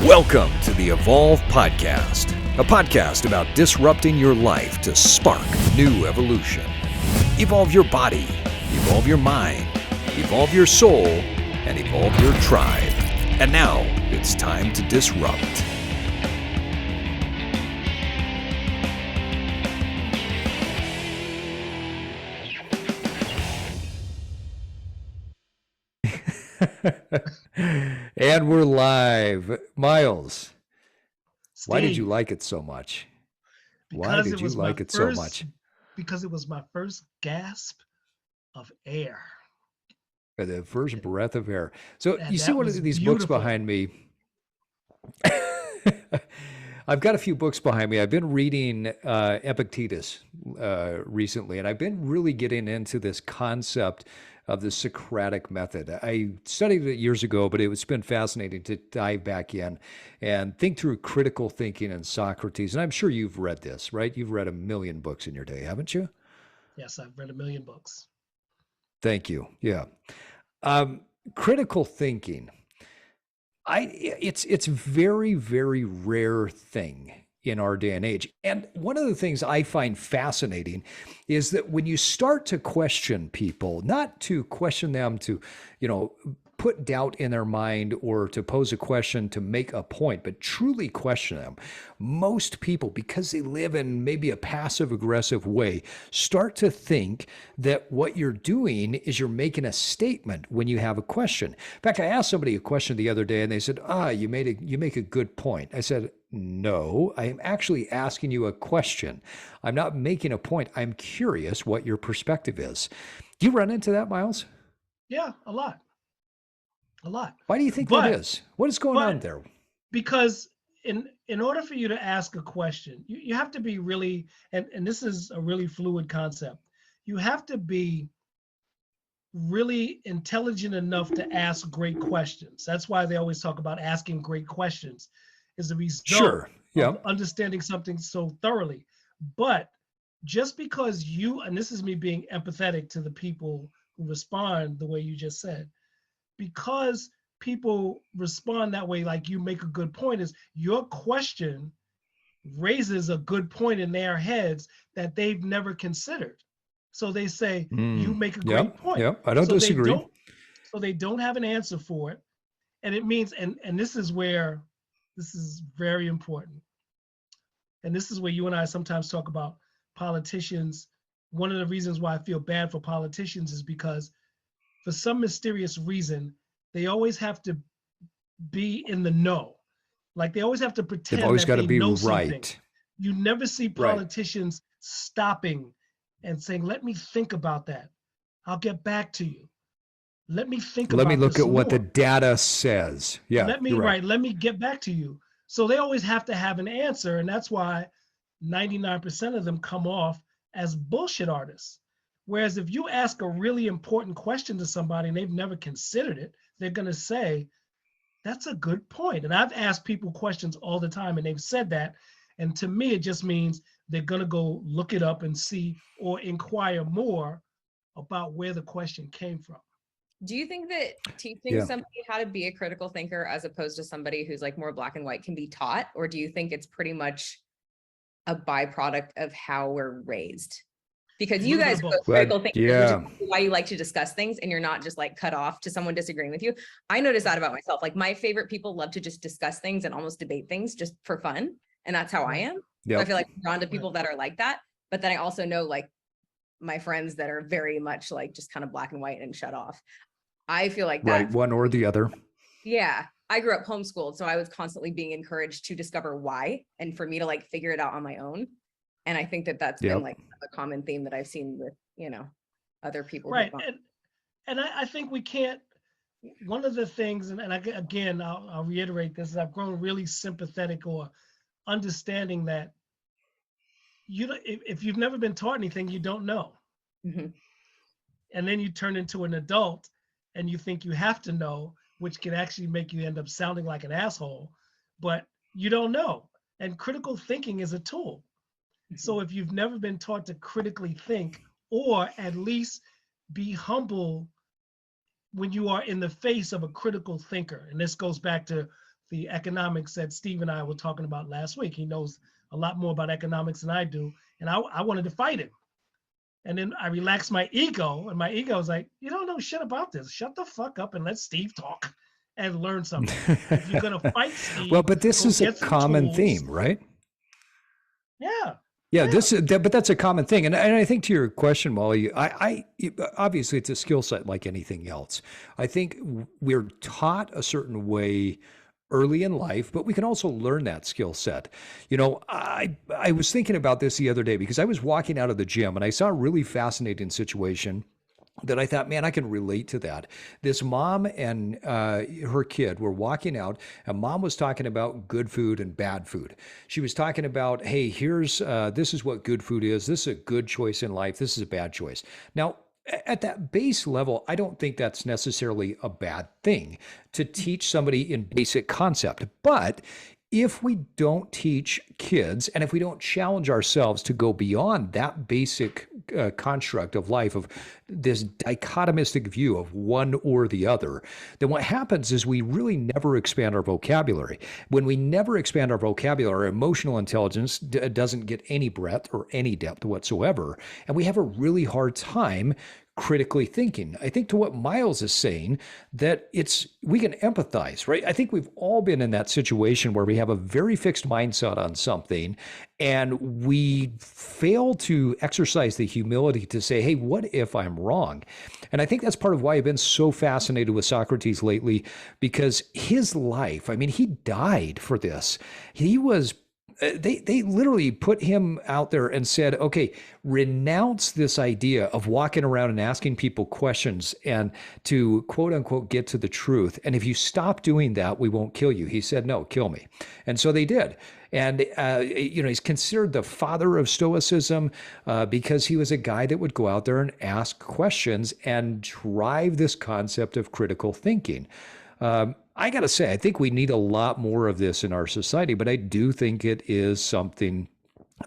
Welcome to the Evolve Podcast, a podcast about disrupting your life to spark new evolution. Evolve your body, evolve your mind, evolve your soul, and evolve your tribe. And now it's time to disrupt. And we're live. Myles, Steve, why did you like it so much? Why did you like it so much? Because it was my first gasp of air. The first breath of air. So And you see that one was of these books beautiful. behind me. I've got a few books behind me. I've been reading Epictetus recently, and I've been really getting into this concept of the Socratic method. I studied it years ago, but it's been fascinating to dive back in and think through critical thinking and Socrates. And I'm sure you've read this, right? You've read a million books in your day, haven't you? Yes, I've read a million books. Thank you. Yeah. Critical thinking. It's very, very rare thing in our day and age. And one of the things I find fascinating is that when you start to question people, not to question them to, put doubt in their mind or to pose a question to make a point, but truly question them, most people, because they live in maybe a passive aggressive way, start to think that what you're doing is you're making a statement when you have a question. In fact, I asked somebody a question the other day and they said, you make a good point. I said, no, I am actually asking you a question. I'm not making a point. I'm curious what your perspective is. Do you run into that, Myles? Yeah, a lot. Why do you think that is? What is going on there? Because in order for you to ask a question, you have to be really, and this is a really fluid concept, you have to be really intelligent enough to ask great questions. That's why they always talk about asking great questions, is a result of understanding something so thoroughly. But just because and this is me being empathetic to the people who respond the way you just said, because people respond that way, like you make a good point, is your question raises a good point in their heads that they've never considered. So they say, you make a great point. Yep, I don't disagree. So they don't have an answer for it. And it means, and this is where, this is very important. And this is where you and I sometimes talk about politicians. One of the reasons why I feel bad for politicians is because for some mysterious reason, they always have to be in the know. Like they always have to pretend They've always that they know right. something. You never see politicians stopping and saying, let me think about that. I'll get back to you. Let me think about this. Let me look at what more. the data says. Yeah, let me get back to you. So they always have to have an answer. And that's why 99% of them come off as bullshit artists. Whereas if you ask a really important question to somebody and they've never considered it, they're going to say, that's a good point. And I've asked people questions all the time and they've said that. And to me, it just means they're going to go look it up and see or inquire more about where the question came from. Do you think that teaching somebody how to be a critical thinker as opposed to somebody who's like more black and white can be taught? Or do you think it's pretty much a byproduct of how we're raised? Because you guys are both critical thinkers, which is why you like to discuss things and you're not just like cut off to someone disagreeing with you. I noticed that about myself. Like my favorite people love to just discuss things and almost debate things just for fun. And that's how I am. Yep. So I feel like I'm drawn to people that are like that. But then I also know like my friends that are very much like just kind of black and white and shut off. I feel like that. Right, one or the other. Yeah. I grew up homeschooled. So I was constantly being encouraged to discover why and for me to like figure it out on my own. And I think that that's been like a common theme that I've seen with, other people. Right. And I think we can't, one of the things, and again, I'll reiterate this, is I've grown really sympathetic or understanding that if you've never been taught anything, you don't know. Mm-hmm. And then you turn into an adult and you think you have to know, which can actually make you end up sounding like an asshole, but you don't know. And critical thinking is a tool. So if you've never been taught to critically think, or at least be humble when you are in the face of a critical thinker, and this goes back to the economics that Steve and I were talking about last week. He knows a lot more about economics than I do. And I wanted to fight him. And then I relaxed my ego, and my ego was like, you don't know shit about this. Shut the fuck up and let Steve talk and learn something. If you're going to fight Steve, well, but this is a common theme, right? Yeah. Yeah, but that's a common thing. And I think to your question, Molly, I obviously it's a skill set like anything else. I think we're taught a certain way early in life, but we can also learn that skill set. You know, I was thinking about this the other day because I was walking out of the gym and I saw a really fascinating situation that I thought, man, I can relate to that. This mom and her kid were walking out, and mom was talking about good food and bad food. She was talking about, hey, here's this is what good food is. This is a good choice in life. This is a bad choice. Now, at that base level, I don't think that's necessarily a bad thing to teach somebody in basic concept. But if we don't teach kids and if we don't challenge ourselves to go beyond that basic construct of life, of this dichotomistic view of one or the other, then what happens is we really never expand our vocabulary. When we never expand our vocabulary, our emotional intelligence doesn't get any breadth or any depth whatsoever. And we have a really hard time critically thinking. I think to what Myles is saying, that we can empathize, right? I think we've all been in that situation where we have a very fixed mindset on something and we fail to exercise the humility to say, hey, what if I'm wrong? And I think that's part of why I've been so fascinated with Socrates lately, because his life, I mean, he died for this. He was they literally put him out there and said, okay, renounce this idea of walking around and asking people questions and to quote unquote get to the truth. And if you stop doing that, we won't kill you. He said, no, kill me. And so they did. And, he's considered the father of Stoicism because he was a guy that would go out there and ask questions and drive this concept of critical thinking. I got to say, I think we need a lot more of this in our society, but I do think it is something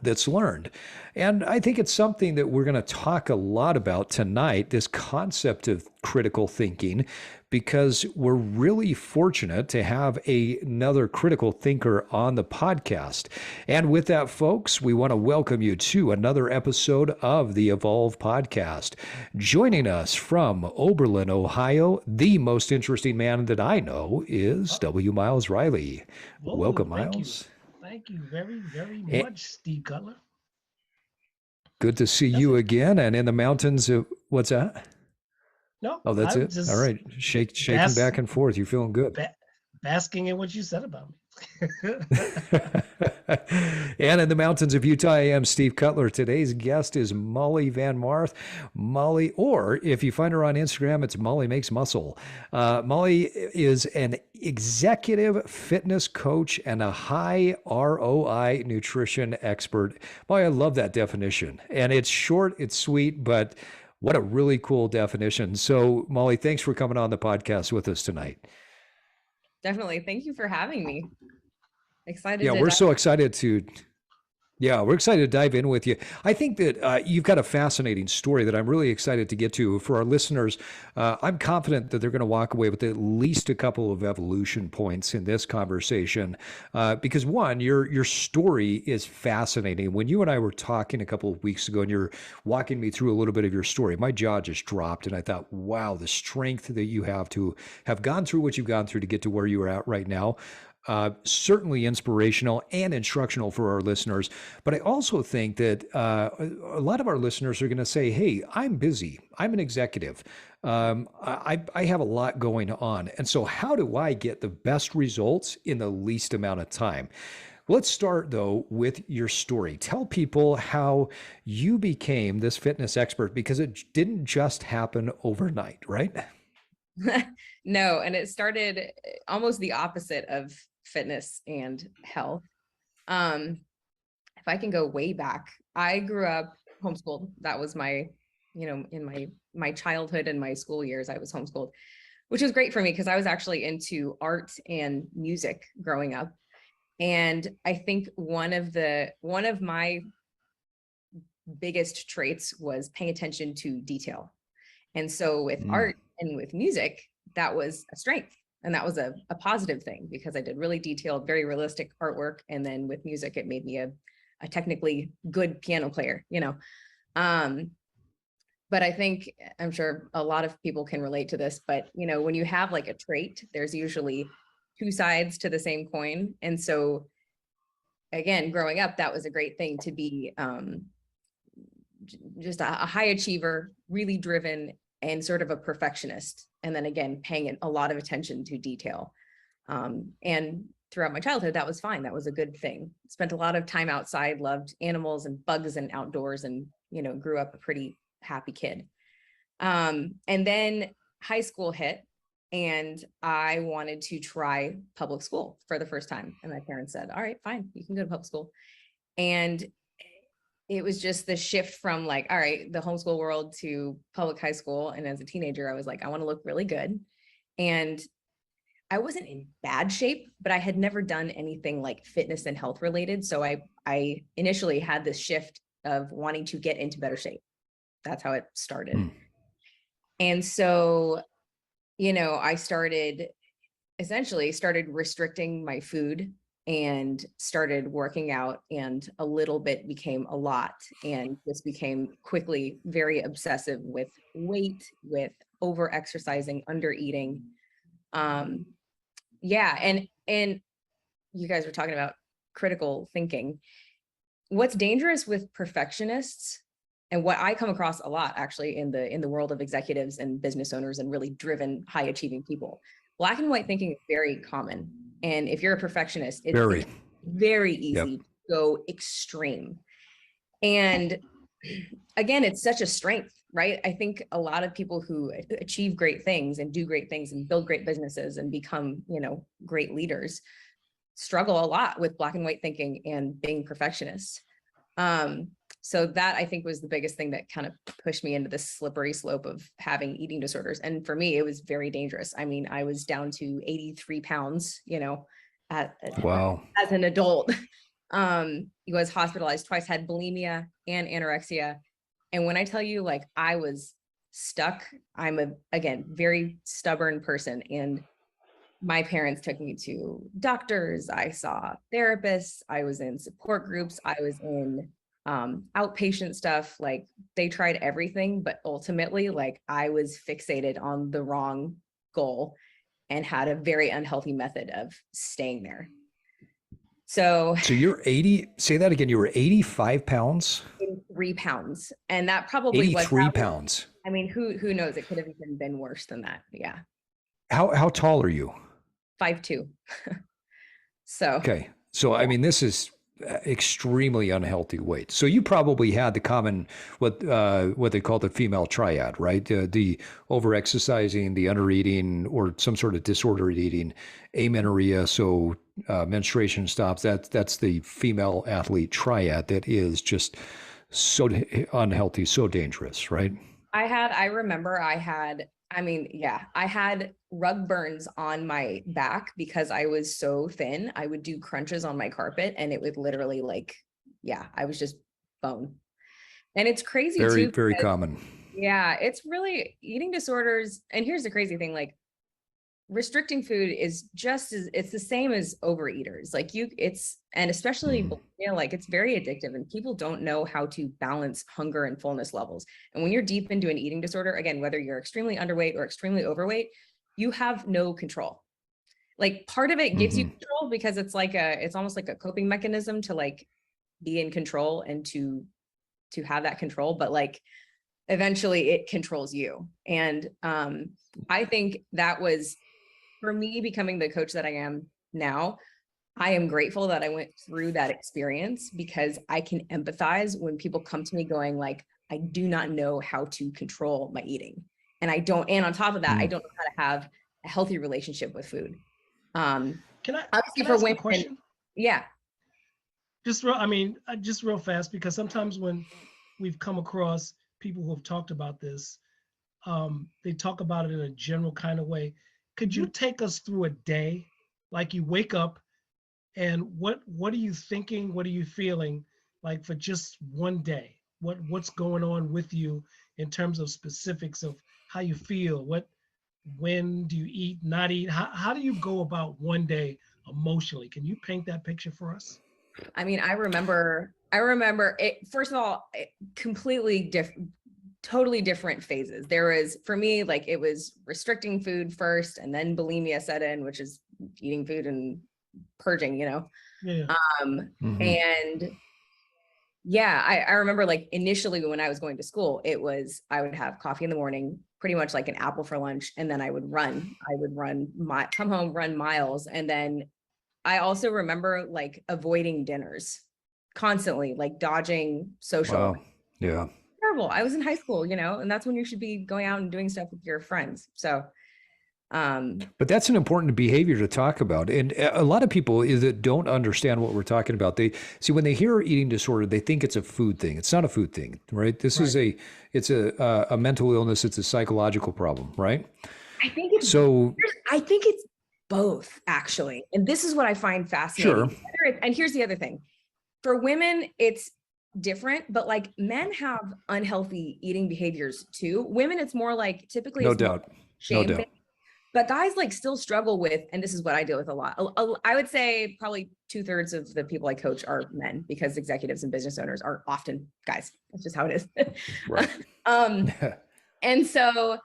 that's learned. And I think it's something that we're going to talk a lot about tonight, this concept of critical thinking, because we're really fortunate to have another critical thinker on the podcast. And with that, folks, we want to welcome you to another episode of the Evolve Podcast. Joining us from Oberlin, Ohio, the most interesting man that I know is W. Myles Reiley. Whoa, welcome, thank Myles. Thank you very, very much, Steve Cutler. Good to see you again. And in the mountains, what's that? No. Oh, that's it? All right. Shaking back and forth. You're feeling good. Basking in what you said about me. And in the mountains of Utah, I am Steve Cutler. Today's guest is Molly Man Maarth. Molly, or if you find her on Instagram, it's Molly Makes Muscle. Molly is an executive fitness coach and a high ROI nutrition expert. Boy, I love that definition. And it's short, it's sweet, but what a really cool definition. So, Molly, thanks for coming on the podcast with us tonight. Definitely. Thank you for having me. Excited. Yeah, we're so excited to. Yeah, we're excited to dive in with you. I think that you've got a fascinating story that I'm really excited to get to. For our listeners, I'm confident that they're going to walk away with at least a couple of evolution points in this conversation. Because one, your story is fascinating. When you and I were talking a couple of weeks ago and you're walking me through a little bit of your story, my jaw just dropped. And I thought, wow, the strength that you have to have gone through what you've gone through to get to where you are at right now. Certainly inspirational and instructional for our listeners. But I also think that a lot of our listeners are going to say, hey, I'm busy. I'm an executive. I have a lot going on. And so how do I get the best results in the least amount of time? Let's start, though, with your story. Tell people how you became this fitness expert, because it didn't just happen overnight, right? No, and it started almost the opposite of fitness and health. If I can go way back, I grew up homeschooled. That was my, in my childhood and my school years, I was homeschooled, which was great for me because I was actually into art and music growing up. And I think one of my biggest traits was paying attention to detail. And so with art and with music, that was a strength. And that was a positive thing because I did really detailed, very realistic artwork. And then with music, it made me a technically good piano player, you know. But I think, I'm sure a lot of people can relate to this, but you know, when you have like a trait, there's usually two sides to the same coin. And so again, growing up, that was a great thing to be just a high achiever, really driven, and sort of a perfectionist. And then again, paying a lot of attention to detail. And throughout my childhood, that was fine. That was a good thing. Spent a lot of time outside, loved animals and bugs and outdoors, and, you know, grew up a pretty happy kid. And then high school hit, and I wanted to try public school for the first time. And my parents said, all right, fine, you can go to public school. And it was just the shift from like, all right, the homeschool world to public high school. And as a teenager, I was like, I want to look really good. And I wasn't in bad shape, but I had never done anything like fitness and health related. So I initially had this shift of wanting to get into better shape. That's how it started. And so, you know, I essentially started restricting my food and started working out, and a little bit became a lot, and this became quickly very obsessive with weight, with over exercising, under eating. Yeah. And you guys were talking about critical thinking. What's dangerous with perfectionists, and what I come across a lot actually in the world of executives and business owners and really driven, high achieving people, black and white thinking is very common. And if you're a perfectionist, it's very easy to go extreme. And again, it's such a strength, right? I think a lot of people who achieve great things and do great things and build great businesses and become, you know, great leaders struggle a lot with black and white thinking and being perfectionists. So that I think was the biggest thing that kind of pushed me into this slippery slope of having eating disorders. And for me, it was very dangerous. I mean, I was down to 83 pounds, you know, as an adult. He was hospitalized twice, had bulimia and anorexia. And when I tell you, like, I was stuck, I'm again, very stubborn person. And my parents took me to doctors. I saw therapists. I was in support groups. I was in outpatient stuff. Like, they tried everything, but ultimately, like, I was fixated on the wrong goal and had a very unhealthy method of staying there. So you're 80, say that again, you were 85 pounds? 83 pounds. And that probably 83 pounds. I mean, who knows? It could have even been worse than that. Yeah. How tall are you? 5'2". So. Okay. So, I mean, this is extremely unhealthy weight. So you probably had the common, what they call the female triad, right? The over-exercising, the under-eating, or some sort of disordered eating, amenorrhea, so menstruation stops. That's the female athlete triad that is just so unhealthy, so dangerous, right? I remember I had rug burns on my back because I was so thin. I would do crunches on my carpet and it would literally I was just bone. And it's crazy too. Very common. Yeah, it's really eating disorders. And here's the crazy thing, like, restricting food is it's the same as overeaters. Like, and especially, you know, like, it's very addictive and people don't know how to balance hunger and fullness levels. And when you're deep into an eating disorder, again, whether you're extremely underweight or extremely overweight, you have no control. Like, part of it gives you control because it's almost like a coping mechanism to like be in control and to have that control. But like, eventually it controls you. And I think that was, for me, becoming the coach that I am now. I am grateful that I went through that experience because I can empathize when people come to me going like, I do not know how to control my eating. And on top of that, I don't know how to have a healthy relationship with food. Can I ask a question? Yeah. Just real fast, because sometimes when we've come across people who have talked about this, they talk about it in a general kind of way. Could you take us through a day? Like, you wake up and what are you thinking? What are you feeling like for just one day? What's going on with you in terms of specifics of how you feel? when do you eat, not eat? How do you go about one day emotionally? Can you paint that picture for us? I mean, I remember it, first of all, completely different, totally different phases. There was, for me, like it was restricting food first, and then bulimia set in, which is eating food and purging, Yeah. And yeah, I remember like initially when I was going to school, it was, I would have coffee in the morning, pretty much like an apple for lunch. And then I would come home, run miles. And then I also remember like avoiding dinners constantly, like dodging social. Wow. Yeah. Terrible. I was in high school, and that's when you should be going out and doing stuff with your friends. So, but that's an important behavior to talk about. And a lot of people that don't understand what we're talking about, they see when they hear eating disorder, they think it's a food thing. It's not a food thing, right? This is it's a mental illness. It's a psychological problem, right? I think it's both, actually. And this is what I find fascinating. Sure. And here's the other thing. For women, it's different, but like men have unhealthy eating behaviors too. Women, it's more like typically no doubt. Thing. But guys like still struggle with, and this is what I deal with a lot. I would say probably 2/3 of the people I coach are men, because executives and business owners are often guys. That's just how it is. Right. And so,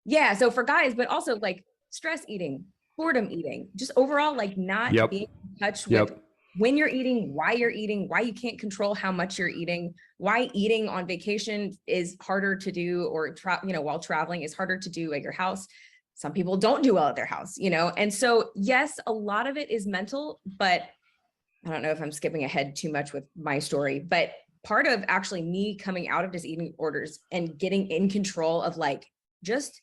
yeah. So for guys, but also like stress eating, boredom eating, just overall, like not being in touch with when you're eating, why you can't control how much you're eating, why eating on vacation is harder to do, or while traveling is harder to do at your house. Some people don't do well at their house, And so, yes, a lot of it is mental, but I don't know if I'm skipping ahead too much with my story, but part of actually me coming out of this eating disorders and getting in control of like just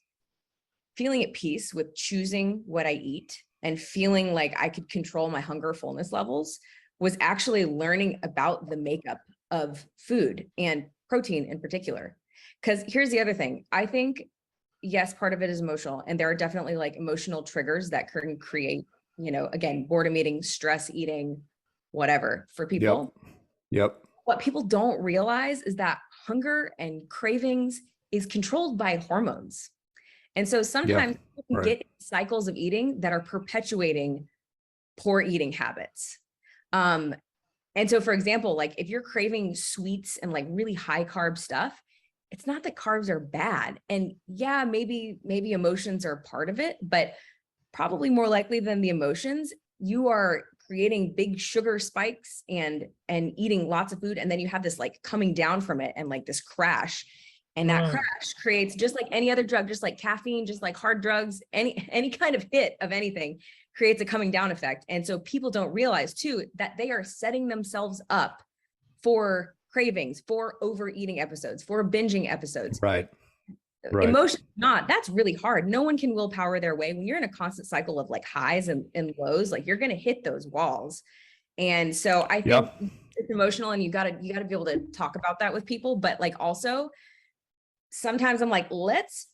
feeling at peace with choosing what I eat and feeling like I could control my hunger fullness levels was actually learning about the makeup of food and protein in particular. Because here's the other thing. I think, yes, part of it is emotional, and there are definitely like emotional triggers that can create, again, boredom eating, stress eating, whatever for people. Yep. What people don't realize is that hunger and cravings is controlled by hormones. And so sometimes people can get cycles of eating that are perpetuating poor eating habits. And so, for example, like if you're craving sweets and like really high carb stuff, it's not that carbs are bad. And yeah, maybe emotions are part of it, but probably more likely than the emotions, you are creating big sugar spikes and eating lots of food. And then you have this like coming down from it and like this crash. And that crash creates, just like any other drug, just like caffeine, just like hard drugs, any kind of hit of anything creates a coming down effect. And so people don't realize too, that they are setting themselves up for cravings, for overeating episodes, for binging episodes. Right. Emotion, that's really hard. No one can willpower their way. When you're in a constant cycle of like highs and lows, like you're going to hit those walls. And so I think it's emotional, and you gotta be able to talk about that with people. But like also sometimes I'm like, let's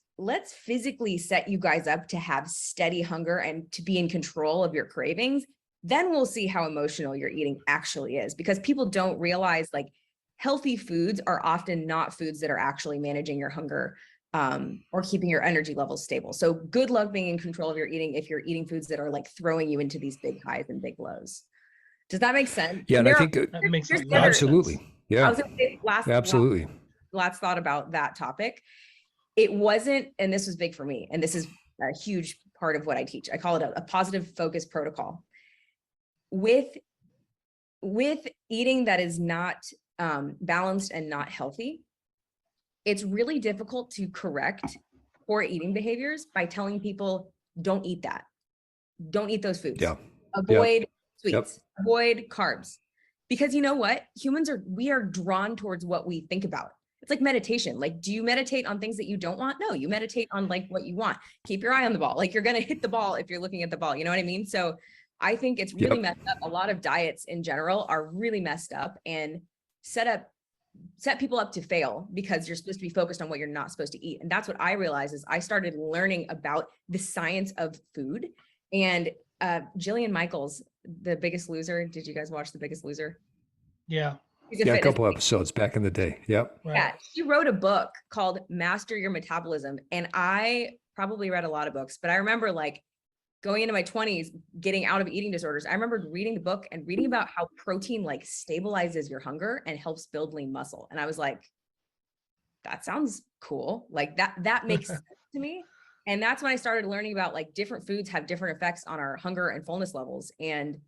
physically set you guys up to have steady hunger and to be in control of your cravings. Then we'll see how emotional your eating actually is, because people don't realize like healthy foods are often not foods that are actually managing your hunger or keeping your energy levels stable. So good luck being in control of your eating if you're eating foods that are like throwing you into these big highs and big lows. Does that make sense? Yeah, and I think that makes absolutely. sense. Yeah, I was going to say absolutely. Last thought about that topic. It wasn't, and this was big for me, and this is a huge part of what I teach. I call it a positive focus protocol. With eating that is not balanced and not healthy, it's really difficult to correct poor eating behaviors by telling people, don't eat that. Don't eat those foods. Avoid sweets, avoid carbs. Because you know what? We are drawn towards what we think about. It's like meditation. Like, do you meditate on things that you don't want? No, you meditate on like what you want. Keep your eye on the ball. Like you're going to hit the ball if you're looking at the ball. You know what I mean? So I think it's really messed up. A lot of diets in general are really messed up and set people up to fail, because you're supposed to be focused on what you're not supposed to eat. And that's what I realized is I started learning about the science of food. And Jillian Michaels, The Biggest Loser. Did you guys watch The Biggest Loser? Yeah. A couple episodes back in the day. Yep. Right. Yeah. She wrote a book called Master Your Metabolism. And I probably read a lot of books, but I remember like going into my 20s, getting out of eating disorders. I remember reading the book and reading about how protein like stabilizes your hunger and helps build lean muscle. And I was like, that sounds cool. Like that makes sense to me. And that's when I started learning about like different foods have different effects on our hunger and fullness levels. And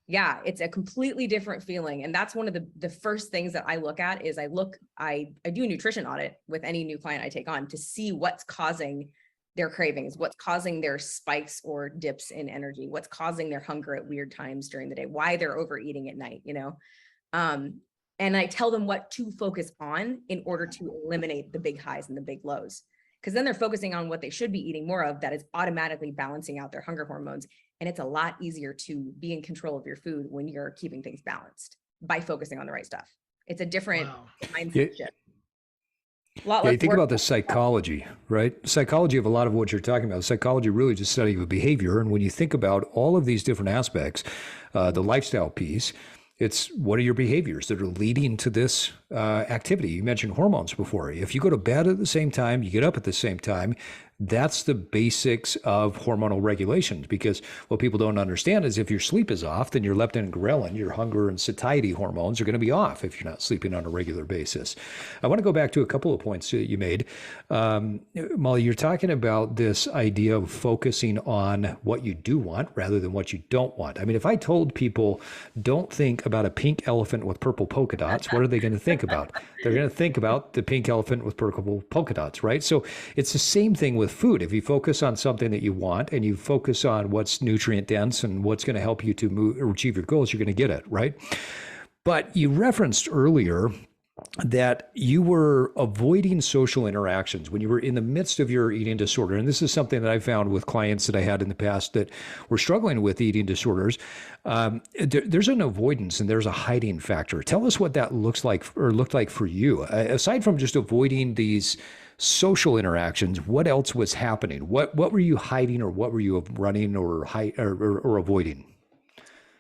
yeah, it's a completely different feeling. And that's one of the first things that I look at is I do a nutrition audit with any new client I take on to see what's causing their cravings, what's causing their spikes or dips in energy, what's causing their hunger at weird times during the day, why they're overeating at night, and I tell them what to focus on in order to eliminate the big highs and the big lows. Because then they're focusing on what they should be eating more of that is automatically balancing out their hunger hormones. And it's a lot easier to be in control of your food when you're keeping things balanced by focusing on the right stuff. It's a different mindset shift. You think about the psychology, right? Psychology of a lot of what you're talking about. Psychology really just study of behavior. And when you think about all of these different aspects, the lifestyle piece, it's what are your behaviors that are leading to this activity? You mentioned hormones before. If you go to bed at the same time, you get up at the same time, that's the basics of hormonal regulations, because what people don't understand is if your sleep is off, then your leptin and ghrelin, your hunger and satiety hormones are going to be off if you're not sleeping on a regular basis. I want to go back to a couple of points that you made. Molly, you're talking about this idea of focusing on what you do want rather than what you don't want. I mean, if I told people don't think about a pink elephant with purple polka dots, what are they going to think about? They're going to think about the pink elephant with purple polka dots, right? So it's the same thing with food. If you focus on something that you want and you focus on what's nutrient dense and what's going to help you to move or achieve your goals, you're going to get it, right? But you referenced earlier that you were avoiding social interactions when you were in the midst of your eating disorder. And this is something that I found with clients that I had in the past that were struggling with eating disorders. There's an avoidance and there's a hiding factor. Tell us what that looks like or looked like for you. Aside from just avoiding these social interactions, what else was happening? What were you hiding, or what were you running or avoiding?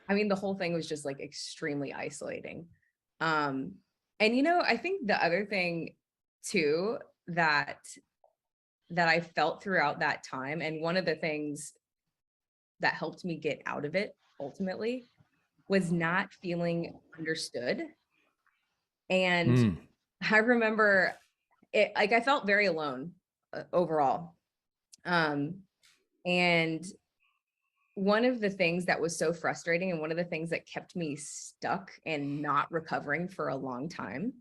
I mean, the whole thing was just like extremely isolating. And I think the other thing too that I felt throughout that time, and one of the things that helped me get out of it ultimately, was not feeling understood. And I remember it, like, I felt very alone overall. And one of the things that was so frustrating, and one of the things that kept me stuck and not recovering for a long time,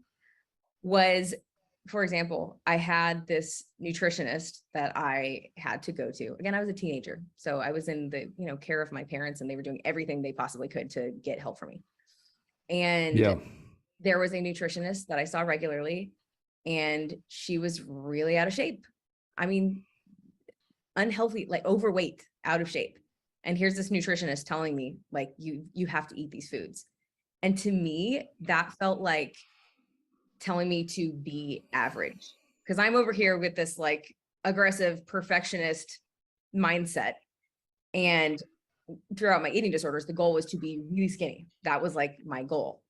was, for example, I had this nutritionist that I had to go to. Again, I was a teenager, so I was in the care of my parents, and they were doing everything they possibly could to get help for me. And there was a nutritionist that I saw regularly, and she was really out of shape. I mean, unhealthy, like overweight, out of shape. And here's this nutritionist telling me, like, you have to eat these foods. And to me, that felt like telling me to be average, because I'm over here with this like aggressive perfectionist mindset. And throughout my eating disorders, the goal was to be really skinny. That was like my goal.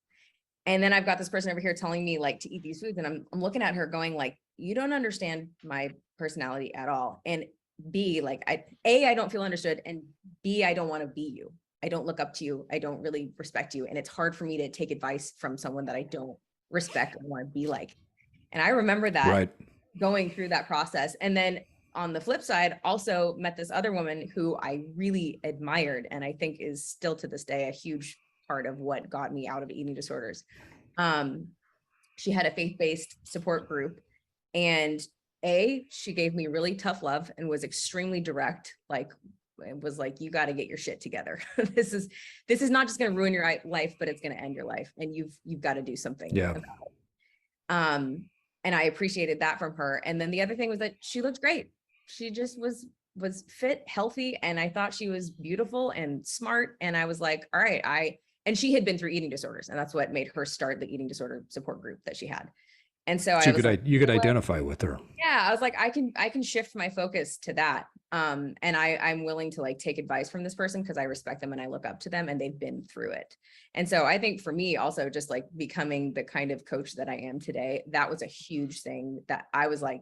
And then I've got this person over here telling me like to eat these foods. And I'm looking at her going like, you don't understand my personality at all. And B, like I don't feel understood. And B, I don't want to be you. I don't look up to you. I don't really respect you. And it's hard for me to take advice from someone that I don't respect and want to be like. And I remember that going through that process. And then on the flip side, also met this other woman who I really admired, and I think is still to this day a huge part of what got me out of eating disorders. She had a faith-based support group, and she gave me really tough love and was extremely direct. Like, it was like, you got to get your shit together. This is not just going to ruin your life, but it's going to end your life, and you've got to do something about it. And I appreciated that from her. And then the other thing was that she looked great. She just was fit, healthy, and I thought she was beautiful and smart. And I was like, all right, and she had been through eating disorders, and that's what made her start the eating disorder support group that she had. And so you could identify with her. Yeah, I was like, I can shift my focus to that. And I'm willing to like take advice from this person because I respect them and I look up to them, and they've been through it. And so I think for me also, just like becoming the kind of coach that I am today, that was a huge thing that I was like,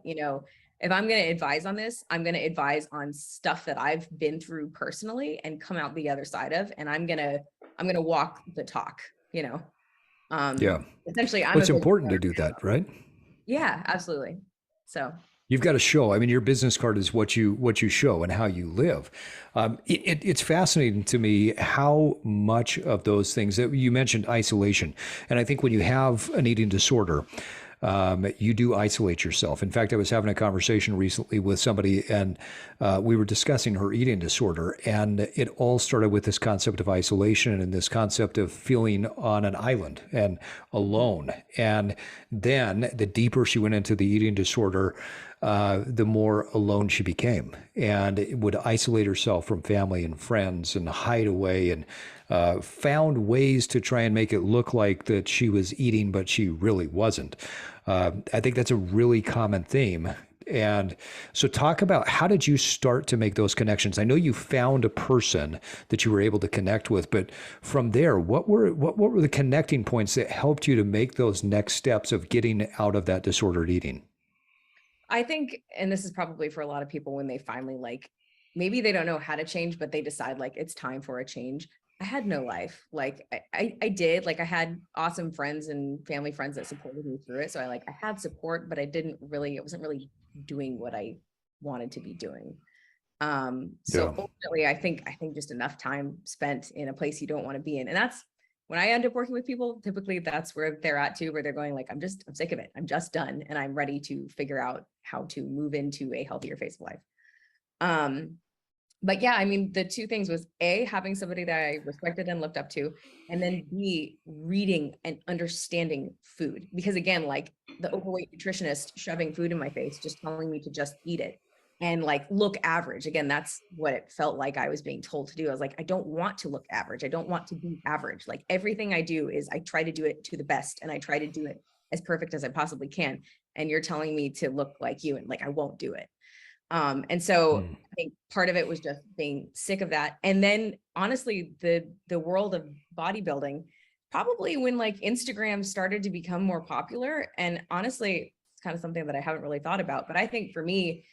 if I'm going to advise on this, I'm going to advise on stuff that I've been through personally and come out the other side of, and I'm going to walk the talk, you know. Yeah. Essentially, Well, it's important to do that, right? Yeah, absolutely. So you've got to show. I mean, your business card is what you show and how you live. It's fascinating to me how much of those things that you mentioned, isolation, and I think when you have an eating disorder, you do isolate yourself. In fact, I was having a conversation recently with somebody, and we were discussing her eating disorder, and it all started with this concept of isolation and this concept of feeling on an island and alone. And then the deeper she went into the eating disorder, the more alone she became, and would isolate herself from family and friends and hide away, and found ways to try and make it look like that she was eating, but she really wasn't. I think that's a really common theme. And so talk about, how did you start to make those connections? I know you found a person that you were able to connect with, but from there, what were the connecting points that helped you to make those next steps of getting out of that disordered eating? I think, and this is probably for a lot of people when they finally maybe they don't know how to change, but they decide it's time for a change. I had no life. I did, I had awesome friends and family friends that supported me through it. So I had support, but I wasn't really doing what I wanted to be doing. So ultimately I think just enough time spent in a place you don't want to be in. And that's when I end up working with people, typically that's where they're at too, where they're going I'm sick of it. I'm just done. And I'm ready to figure out how to move into a healthier phase of life. But yeah, I mean, the two things was A, having somebody that I respected and looked up to, and then B, reading and understanding food. Because again, the overweight nutritionist shoving food in my face, just telling me to just eat it and look average. Again, that's what it felt like I was being told to do. I was I don't want to look average. I don't want to be average. Everything I do is I try to do it to the best, and I try to do it as perfect as I possibly can. And you're telling me to look like you, and I won't do it. And so I think part of it was just being sick of that. And then honestly, the world of bodybuilding, probably when Instagram started to become more popular, and honestly, it's kind of something that I haven't really thought about, but I think for me,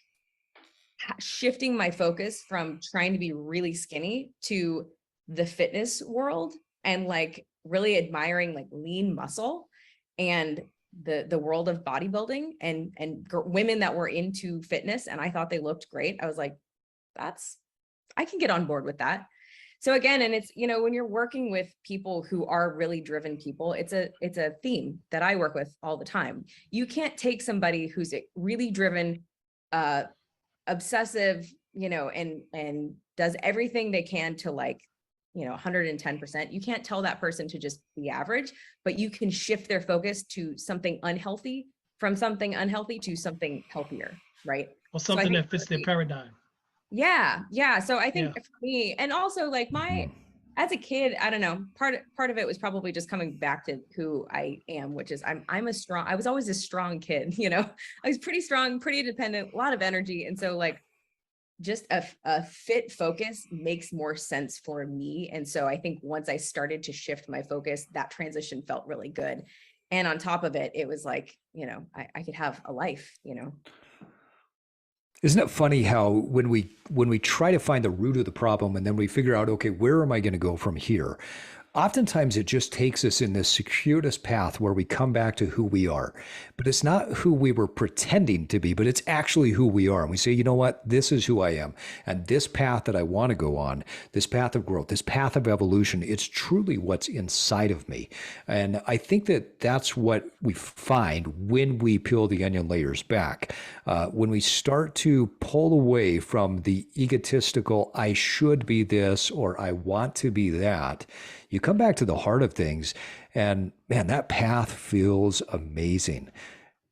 shifting my focus from trying to be really skinny to the fitness world and really admiring lean muscle and the world of bodybuilding and women that were into fitness, and I thought they looked great. I was I can get on board with that. So again, and it's, when you're working with people who are really driven people, it's a theme that I work with all the time. You can't take somebody who's really driven, obsessive, and does everything they can to 110%. You can't tell that person to just be average, but you can shift their focus to something unhealthy, from something unhealthy to something healthier, right? Or something that fits their paradigm. Yeah. Yeah. So I think for me, and also as a kid, I don't know, part of it was probably just coming back to who I am, which is I was always a strong kid, I was pretty strong, pretty independent, a lot of energy. And so just a fit focus makes more sense for me. And so I think once I started to shift my focus, that transition felt really good. And on top of it, it was I could have a life, Isn't it funny how when we try to find the root of the problem and then we figure out, okay, where am I going to go from here? Oftentimes it just takes us in this circuitous path where we come back to who we are, but it's not who we were pretending to be, but it's actually who we are. And we say, you know what, this is who I am. And this path that I want to go on, this path of growth, this path of evolution, it's truly what's inside of me. And I think that that's what we find when we peel the onion layers back. When we start to pull away from the egotistical, I should be this, or I want to be that, you come back to the heart of things, and man, that path feels amazing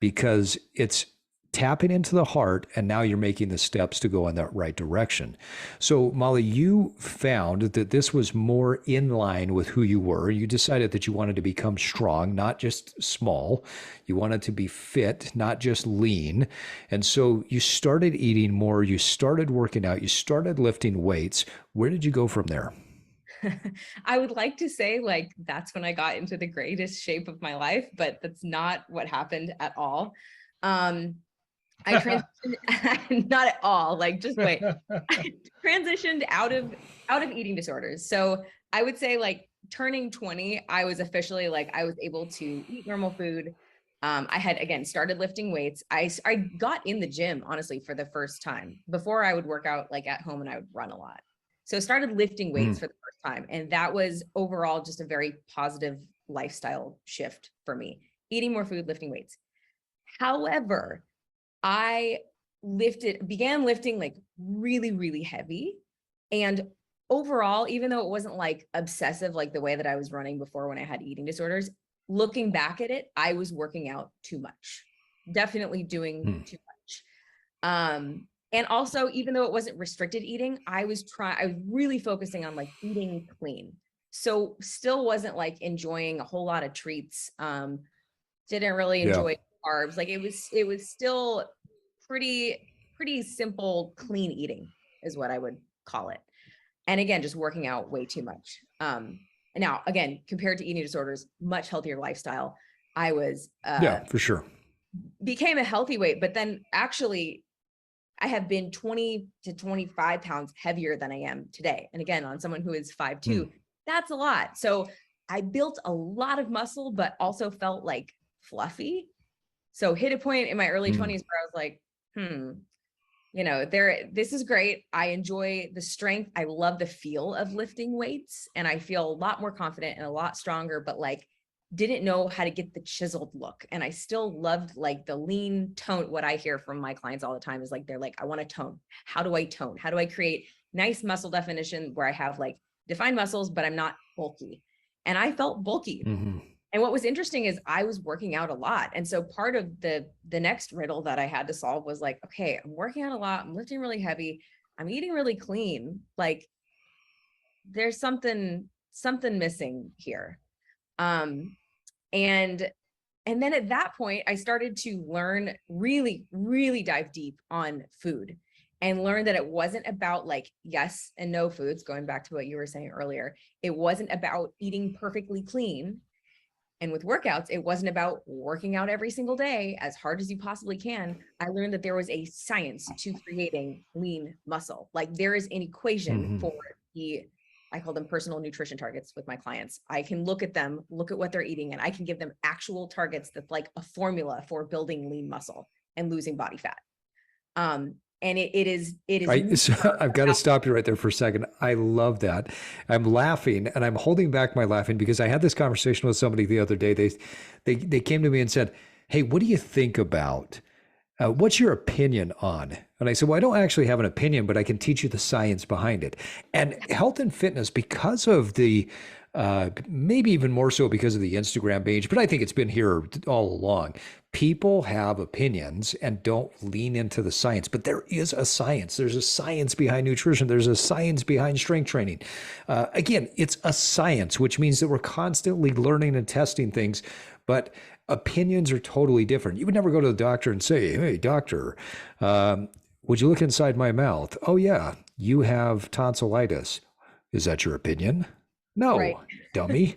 because it's tapping into the heart, and now you're making the steps to go in that right direction. So Molly, you found that this was more in line with who you were. You decided that you wanted to become strong, not just small. You wanted to be fit, not just lean. And so you started eating more, you started working out, you started lifting weights. Where did you go from there? I would like to say that's when I got into the greatest shape of my life, but that's not what happened at all. I transitioned, not at all, like just wait. I transitioned out of eating disorders. So I would say like turning 20, I was officially like, I was able to eat normal food. I had, again, started lifting weights. I got in the gym, honestly, for the first time. Before I would work out like at home and I would run a lot. So started lifting weights for the first time. And that was overall just a very positive lifestyle shift for me, eating more food, lifting weights. However, I began lifting like really, really heavy. And overall, even though it wasn't like obsessive, like the way that I was running before when I had eating disorders, looking back at it, I was working out too much, definitely doing too much. And also, even though it wasn't restricted eating, I was really focusing on like eating clean. So still wasn't like enjoying a whole lot of treats. Didn't really enjoy carbs. Like it was still pretty simple, clean eating is what I would call it. And again, just working out way too much. Now, again, compared to eating disorders, much healthier lifestyle. I was, for sure. Became a healthy weight, but then actually I have been 20 to 25 pounds heavier than I am today. And again, on someone who is 5'2", that's a lot. So I built a lot of muscle, but also felt like fluffy. So hit a point in my early 20s where I was like, this is great. I enjoy the strength. I love the feel of lifting weights and I feel a lot more confident and a lot stronger, but like didn't know how to get the chiseled look. And I still loved like the lean tone. What I hear from my clients all the time is like, they're like, I want to tone. How do I tone? How do I create nice muscle definition where I have like defined muscles, but I'm not bulky? And I felt bulky. And what was interesting is I was working out a lot. And so part of the next riddle that I had to solve was like, okay, I'm working out a lot. I'm lifting really heavy. I'm eating really clean. Like there's something missing here. And then at that point, I started to learn, really, really dive deep on food and learn that it wasn't about like yes and no foods, going back to what you were saying earlier. It wasn't about eating perfectly clean. And with workouts, it wasn't about working out every single day as hard as you possibly can. I learned that there was a science to creating lean muscle. Like there is an equation for I call them personal nutrition targets with my clients. I can look at them, look at what they're eating, and I can give them actual targets that's like a formula for building lean muscle and losing body fat. And it is. I've got to stop you right there for a second. I love that. I'm laughing and I'm holding back my laughing because I had this conversation with somebody the other day. They came to me and said, hey, what do you think about, what's your opinion on? And I said, well, I don't actually have an opinion, but I can teach you the science behind it. And health and fitness, because of the, maybe even more so because of the Instagram page, but I think it's been here all along. People have opinions and don't lean into the science, but there is a science. There's a science behind nutrition. There's a science behind strength training. Again, it's a science, which means that we're constantly learning and testing things, but opinions are totally different. You would never go to the doctor and say, hey, doctor, would you look inside my mouth? Oh, yeah, you have tonsillitis. Is that your opinion? No, right. Dummy.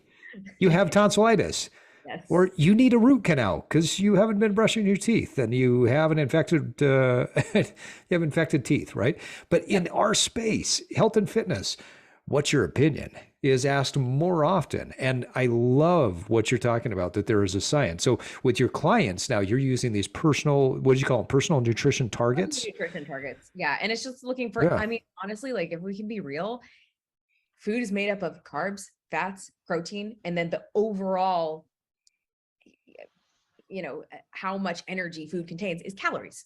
You have tonsillitis. Yes. Or you need a root canal because you haven't been brushing your teeth and you have an infected, you have infected teeth, right? But in our space, health and fitness, what's your opinion is asked more often. And I love what you're talking about, that there is a science. So with your clients now, you're using these personal, what do you call them? Personal nutrition targets? Nutrition targets. Yeah. And it's just looking for, I mean, honestly, like if we can be real, food is made up of carbs, fats, protein, and then the overall, you know, how much energy food contains is calories.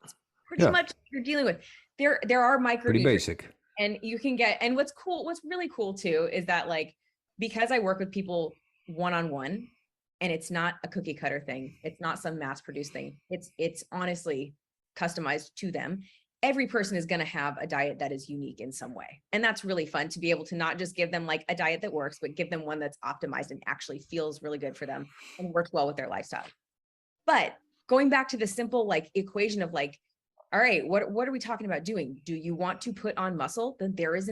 It's pretty much what you're dealing with. There are micronutrients. Pretty basic. And you can get, and what's really cool too, is that like, because I work with people one-on-one and it's not a cookie cutter thing. It's not some mass produced thing. It's honestly customized to them. Every person is going to have a diet that is unique in some way. And that's really fun to be able to not just give them like a diet that works, but give them one that's optimized and actually feels really good for them and works well with their lifestyle. But going back to the simple like equation of like, all right, what are we talking about doing? Do you want to put on muscle? Then there is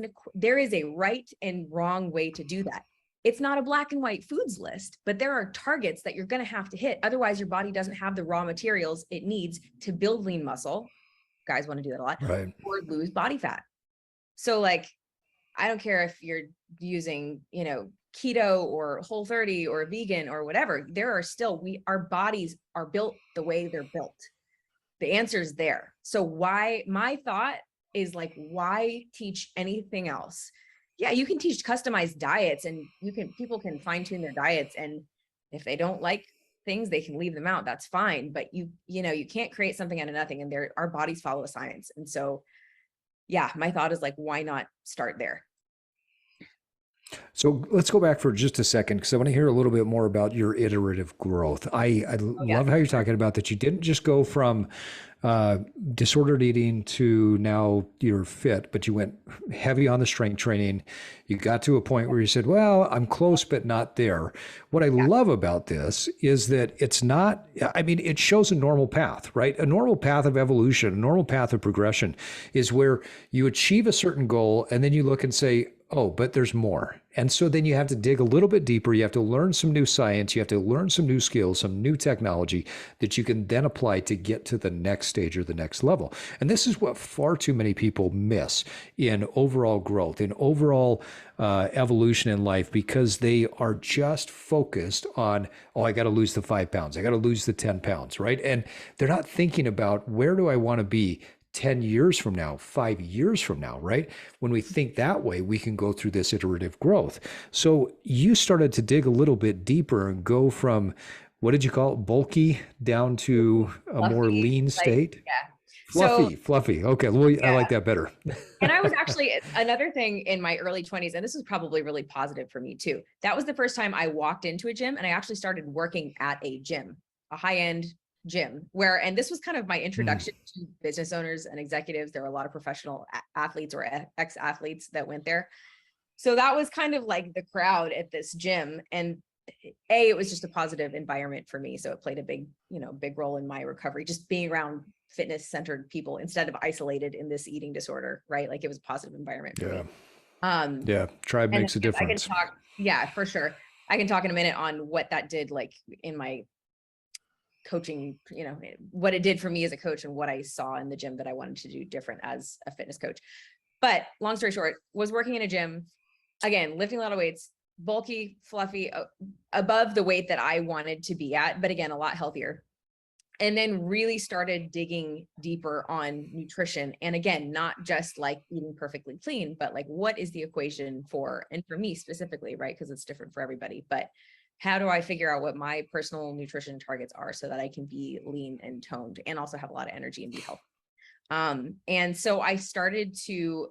a right and wrong way to do that. it's not a black and white foods list, but there are targets that you're going to have to hit. Otherwise, your body doesn't have the raw materials it needs to build lean muscle. Guys want to do that a lot, Right. or lose body fat. So like, I don't care if you're using, keto or Whole30 or vegan or whatever, there are still, our bodies are built the way they're built. The answer is there. So my thought is like, why teach anything else? Yeah, you can teach customized diets, and people can fine tune their diets. And if they don't like things, they can leave them out. That's fine. But you can't create something out of nothing, and our bodies follow a science. And so, yeah, my thought is like, why not start there? So let's go back for just a second, because I want to hear a little bit more about your iterative growth. I love how you're talking about that. You didn't just go from disordered eating to now you're fit, but you went heavy on the strength training. You got to a point where you said, well, I'm close, but not there. What I love about this is that it's not, it shows a normal path, right? A normal path of evolution, a normal path of progression is where you achieve a certain goal and then you look and say, oh, but there's more. And so then you have to dig a little bit deeper. You have to learn some new science. You have to learn some new skills, some new technology that you can then apply to get to the next stage or the next level. And this is what far too many people miss in overall growth, in overall evolution in life, because they are just focused on, oh, I got to lose the 5 pounds. I got to lose the 10 pounds, right? And they're not thinking about, where do I want to be 10 years from now, 5 years from now, right? When we think that way, we can go through this iterative growth. So you started to dig a little bit deeper and go from, what did you call it, bulky down to a fluffy, more lean state? Yeah. Fluffy. Okay. Well, yeah. I like that better. And I was actually, another thing in my early 20s, and this was probably really positive for me too. That was the first time I walked into a gym, and I actually started working at a gym, a high-end gym, and this was kind of my introduction to business owners and executives. There were a lot of professional athletes or ex-athletes that went there. So that was kind of like the crowd at this gym. And it was just a positive environment for me. So it played a big role in my recovery, just being around fitness centered people instead of isolated in this eating disorder, right? Like, it was a positive environment for me. Tribe makes a difference. For sure. I can talk in a minute on what that did, like in my coaching, what it did for me as a coach and what I saw in the gym that I wanted to do different as a fitness coach. But long story short, was working in a gym, again, lifting a lot of weights, bulky, fluffy, above the weight that I wanted to be at, but again, a lot healthier. And then really started digging deeper on nutrition. And again, not just like eating perfectly clean, but like, what is the equation for, and for me specifically, right? Because it's different for everybody, but how do I figure out what my personal nutrition targets are so that I can be lean and toned and also have a lot of energy and be healthy? And so I started to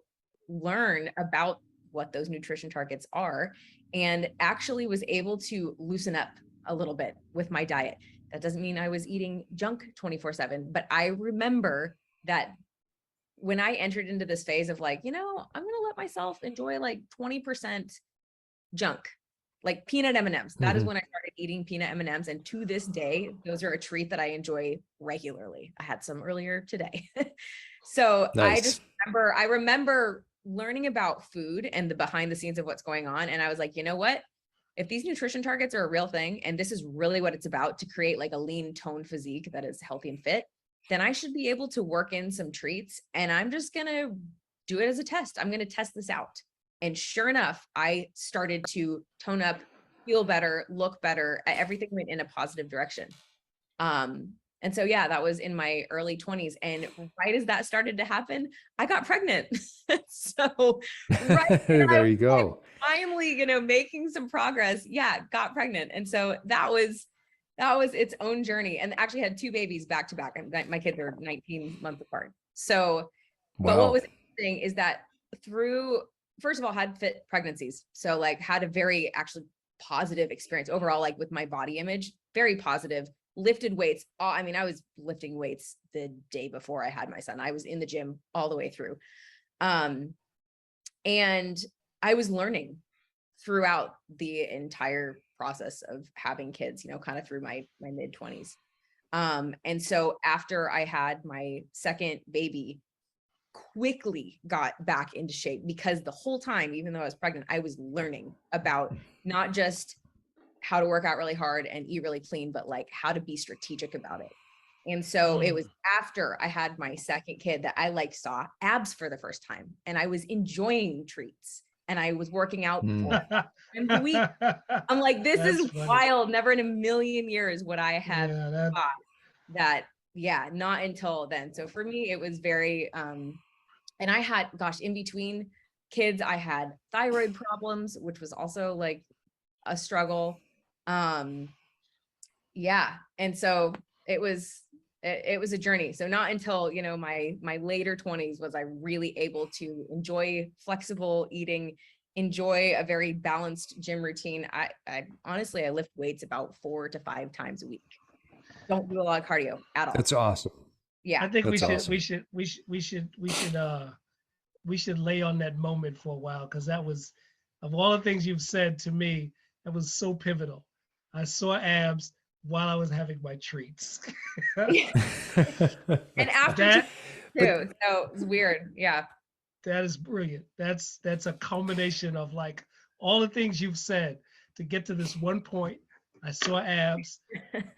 learn about what those nutrition targets are, and actually was able to loosen up a little bit with my diet. That doesn't mean I was eating junk 24/7, but I remember that when I entered into this phase of like, I'm going to let myself enjoy like 20% junk, like peanut M&Ms. That is when I started eating peanut M&Ms. And to this day, those are a treat that I enjoy regularly. I had some earlier today. So nice. I remember learning about food and the behind the scenes of what's going on. And I was like, you know what? If these nutrition targets are a real thing, and this is really what it's about, to create like a lean toned physique that is healthy and fit, then I should be able to work in some treats, and I'm just going to do it as a test. I'm going to test this out. And sure enough, I started to tone up, feel better, look better. Everything went in a positive direction. And so, yeah, that was in my early 20s. And right as that started to happen, I got pregnant. So right there you go. Finally, making some progress. Yeah, got pregnant. And so that was its own journey, and actually had 2 babies back to back. My kids are 19 months apart. So, But what was interesting is that first of all, had fit pregnancies. So like had a very actually positive experience overall, like with my body image, very positive. Lifted weights. I was lifting weights the day before I had my son. I was in the gym all the way through. And I was learning throughout the entire process of having kids, kind of through my mid 20s. And so after I had my second baby, quickly got back into shape because the whole time, even though I was pregnant, I was learning about not just how to work out really hard and eat really clean, but like how to be strategic about it. And so it was after I had my second kid that I like saw abs for the first time, and I was enjoying treats, and I was working out 4 times a week. I'm like, this That's is funny. wild. Never in a million years would I have Yeah, thought that. Yeah, not until then. So for me, it was very, and I had, gosh, in between kids, I had thyroid problems, which was also like a struggle. Yeah. And so it was a journey. So not until, you know, my later 20s was I really able to enjoy flexible eating, enjoy a very balanced gym routine. I honestly, I lift weights about 4 to 5 times a week. Don't do a lot of cardio at all. That's awesome. Yeah. I think That's awesome. we should lay on that moment for a while, because that was, of all the things you've said to me, that was so pivotal. I saw abs while I was having my treats. And after That too. So it's weird. Yeah. that is brilliant. That's a culmination of like all the things you've said to get to this one point. I saw abs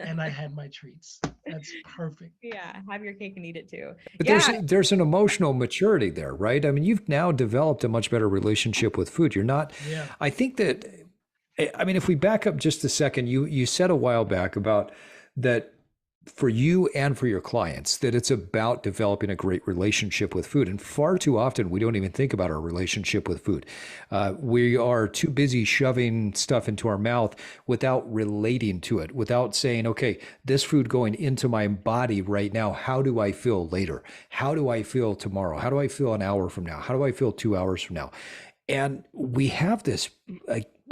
and I had my treats. That's perfect. Yeah. Have your cake and eat it too. But Yeah. there's an emotional maturity there, right? I mean, you've now developed a much better relationship with food. You're not, Yeah. I think that, I mean, if we back up just a second, you said a while back about that for you and for your clients, that it's about developing a great relationship with food. And far too often, we don't even think about our relationship with food. We are too busy shoving stuff into our mouth without relating to it, without saying, okay, this food going into my body right now, how do I feel later? How do I feel tomorrow? How do I feel an hour from now? How do I feel 2 hours from now? And we have this,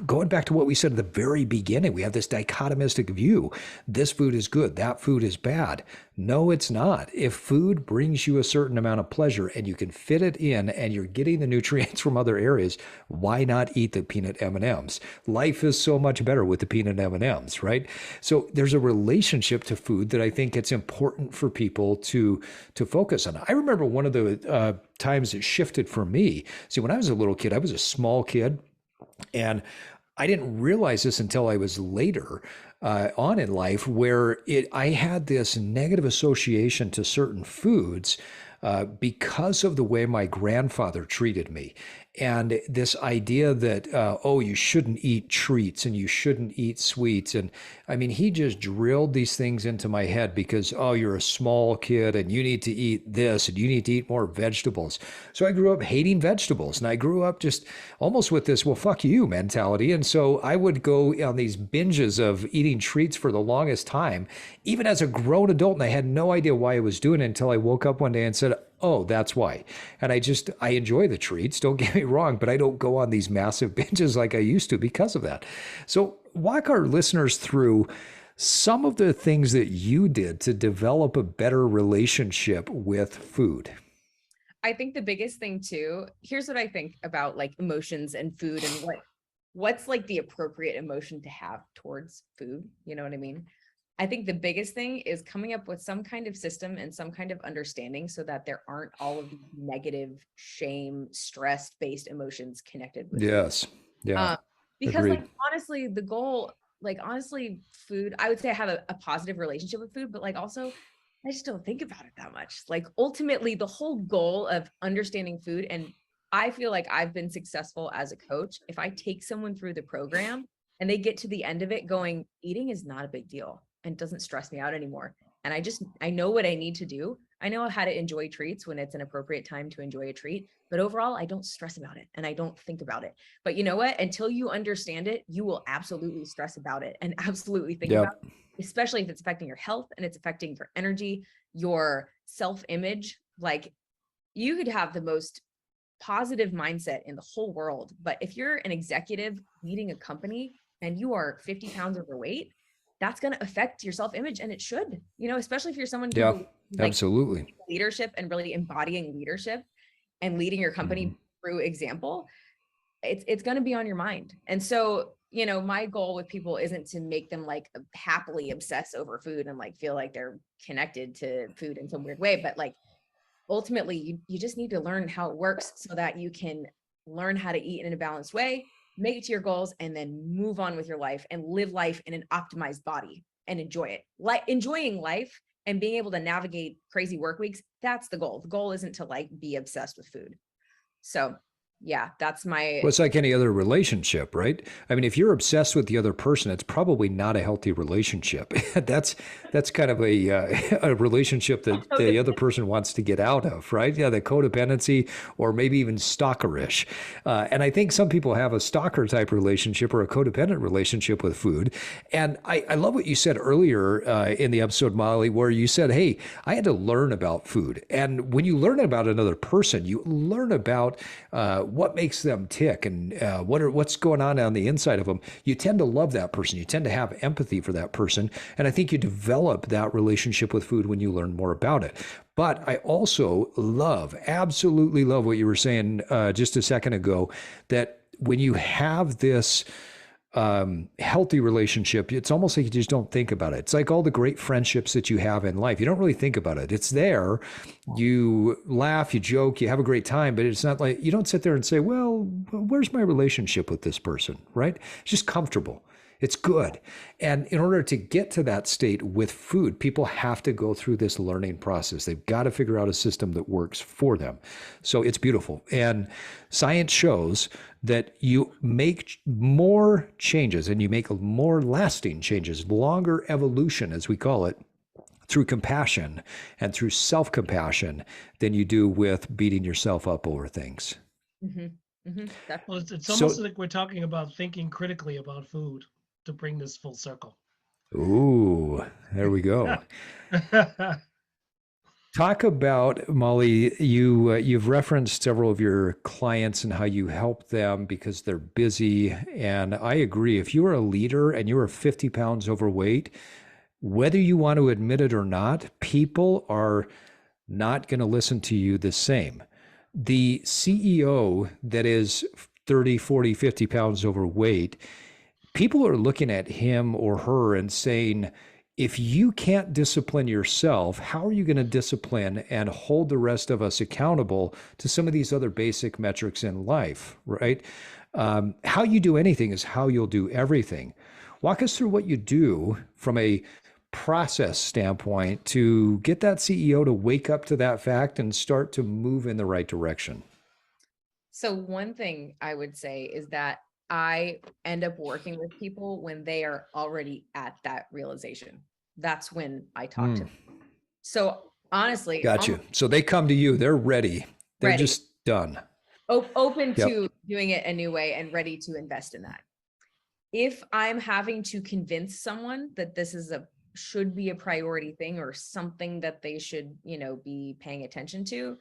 going back to what we said at the very beginning, we have this dichotomistic view. This food is good, that food is bad. No, it's not. If food brings you a certain amount of pleasure and you can fit it in and you're getting the nutrients from other areas, why not eat the peanut M&Ms? Life is so much better with the peanut M&Ms, right? So there's a relationship to food that I think it's important for people to focus on. I remember one of the times it shifted for me. See, when I was a little kid, I was a small kid, and I didn't realize this until I was later on in life, where I had this negative association to certain foods because of the way my grandfather treated me. And this idea that, oh, you shouldn't eat treats and you shouldn't eat sweets. And I mean, he just drilled these things into my head because, oh, you're a small kid and you need to eat this and you need to eat more vegetables. So I grew up hating vegetables, and I grew up just almost with this, well, fuck you mentality. And so I would go on these binges of eating treats for the longest time, even as a grown adult. And I had no idea why I was doing it until I woke up one day and said, oh, that's why. And I enjoy the treats, don't get me wrong, but I don't go on these massive binges like I used to because of that. So walk our listeners through some of the things that you did to develop a better relationship with food. I think the biggest thing too, here's what I think about like emotions and food and what's like the appropriate emotion to have towards food. You know what I mean? I think the biggest thing is coming up with some kind of system and some kind of understanding so that there aren't all of these negative, shame, stress-based emotions connected with Yes. Yeah. because Agreed. like honestly, the goal, like honestly, food, I would say I have a positive relationship with food, but like also I just don't think about it that much. Like ultimately the whole goal of understanding food, and I feel like I've been successful as a coach if I take someone through the program and they get to the end of it going, eating is not a big deal and doesn't stress me out anymore. And I know what I need to do. I know how to enjoy treats when it's an appropriate time to enjoy a treat, but overall I don't stress about it and I don't think about it. But you know what? Until you understand it, you will absolutely stress about it and absolutely think about it, especially if it's affecting your health and it's affecting your energy, your self-image. Like you could have the most positive mindset in the whole world, but if you're an executive leading a company and you are 50 pounds overweight, that's going to affect your self-image, and it should, you know, especially if you're someone who like absolutely leadership and really embodying leadership and leading your company through example, it's going to be on your mind. And so, you know, my goal with people isn't to make them like happily obsess over food and like feel like they're connected to food in some weird way, but like ultimately you just need to learn how it works so that you can learn how to eat in a balanced way, make it to your goals, and then move on with your life and live life in an optimized body and enjoy it. Like enjoying life and being able to navigate crazy work weeks, that's the goal. The goal isn't to like be obsessed with food. So yeah, that's my. Well, it's like any other relationship, right? I mean, if you're obsessed with the other person, it's probably not a healthy relationship. that's kind of a relationship that the other person wants to get out of, right? Yeah, the codependency or maybe even stalkerish. And I think some people have a stalker type relationship or a codependent relationship with food. And I love what you said earlier in the episode, Molly, where you said, hey, I had to learn about food. And when you learn about another person, you learn about what makes them tick and what's going on the inside of them. You tend to love that person. You tend to have empathy for that person. And I think you develop that relationship with food when you learn more about it. But I also absolutely love what you were saying just a second ago, that when you have this healthy relationship, it's almost like you just don't think about it. It's like all the great friendships that you have in life. You don't really think about it. It's there. You laugh, you joke, you have a great time, but it's not like you don't sit there and say, well, where's my relationship with this person, right? It's just comfortable. It's good. And in order to get to that state with food, people have to go through this learning process. They've got to figure out a system that works for them. So it's beautiful. And science shows that you make more changes and you make more lasting changes, longer evolution, as we call it, through compassion and through self-compassion than you do with beating yourself up over things. Mm-hmm. Mm-hmm. Well, it's almost like we're talking about thinking critically about food to bring this full circle. Ooh, there we go. Talk about, Molly, you've referenced several of your clients and how you help them because they're busy. And I agree. If you are a leader and you are 50 pounds overweight, whether you want to admit it or not, people are not going to listen to you the same. The CEO that is 30, 40, 50 pounds overweight, people are looking at him or her and saying, if you can't discipline yourself, how are you going to discipline and hold the rest of us accountable to some of these other basic metrics in life, right? How you do anything is how you'll do everything. Walk us through what you do from a process standpoint to get that CEO to wake up to that fact and start to move in the right direction. So one thing I would say is that I end up working with people when they are already at that realization. That's when I talk to them. So honestly, got you. So they come to you, they're ready. They're just done. Open to doing it a new way and ready to invest in that. If I'm having to convince someone that this is should be a priority thing or something that they should, be paying attention to,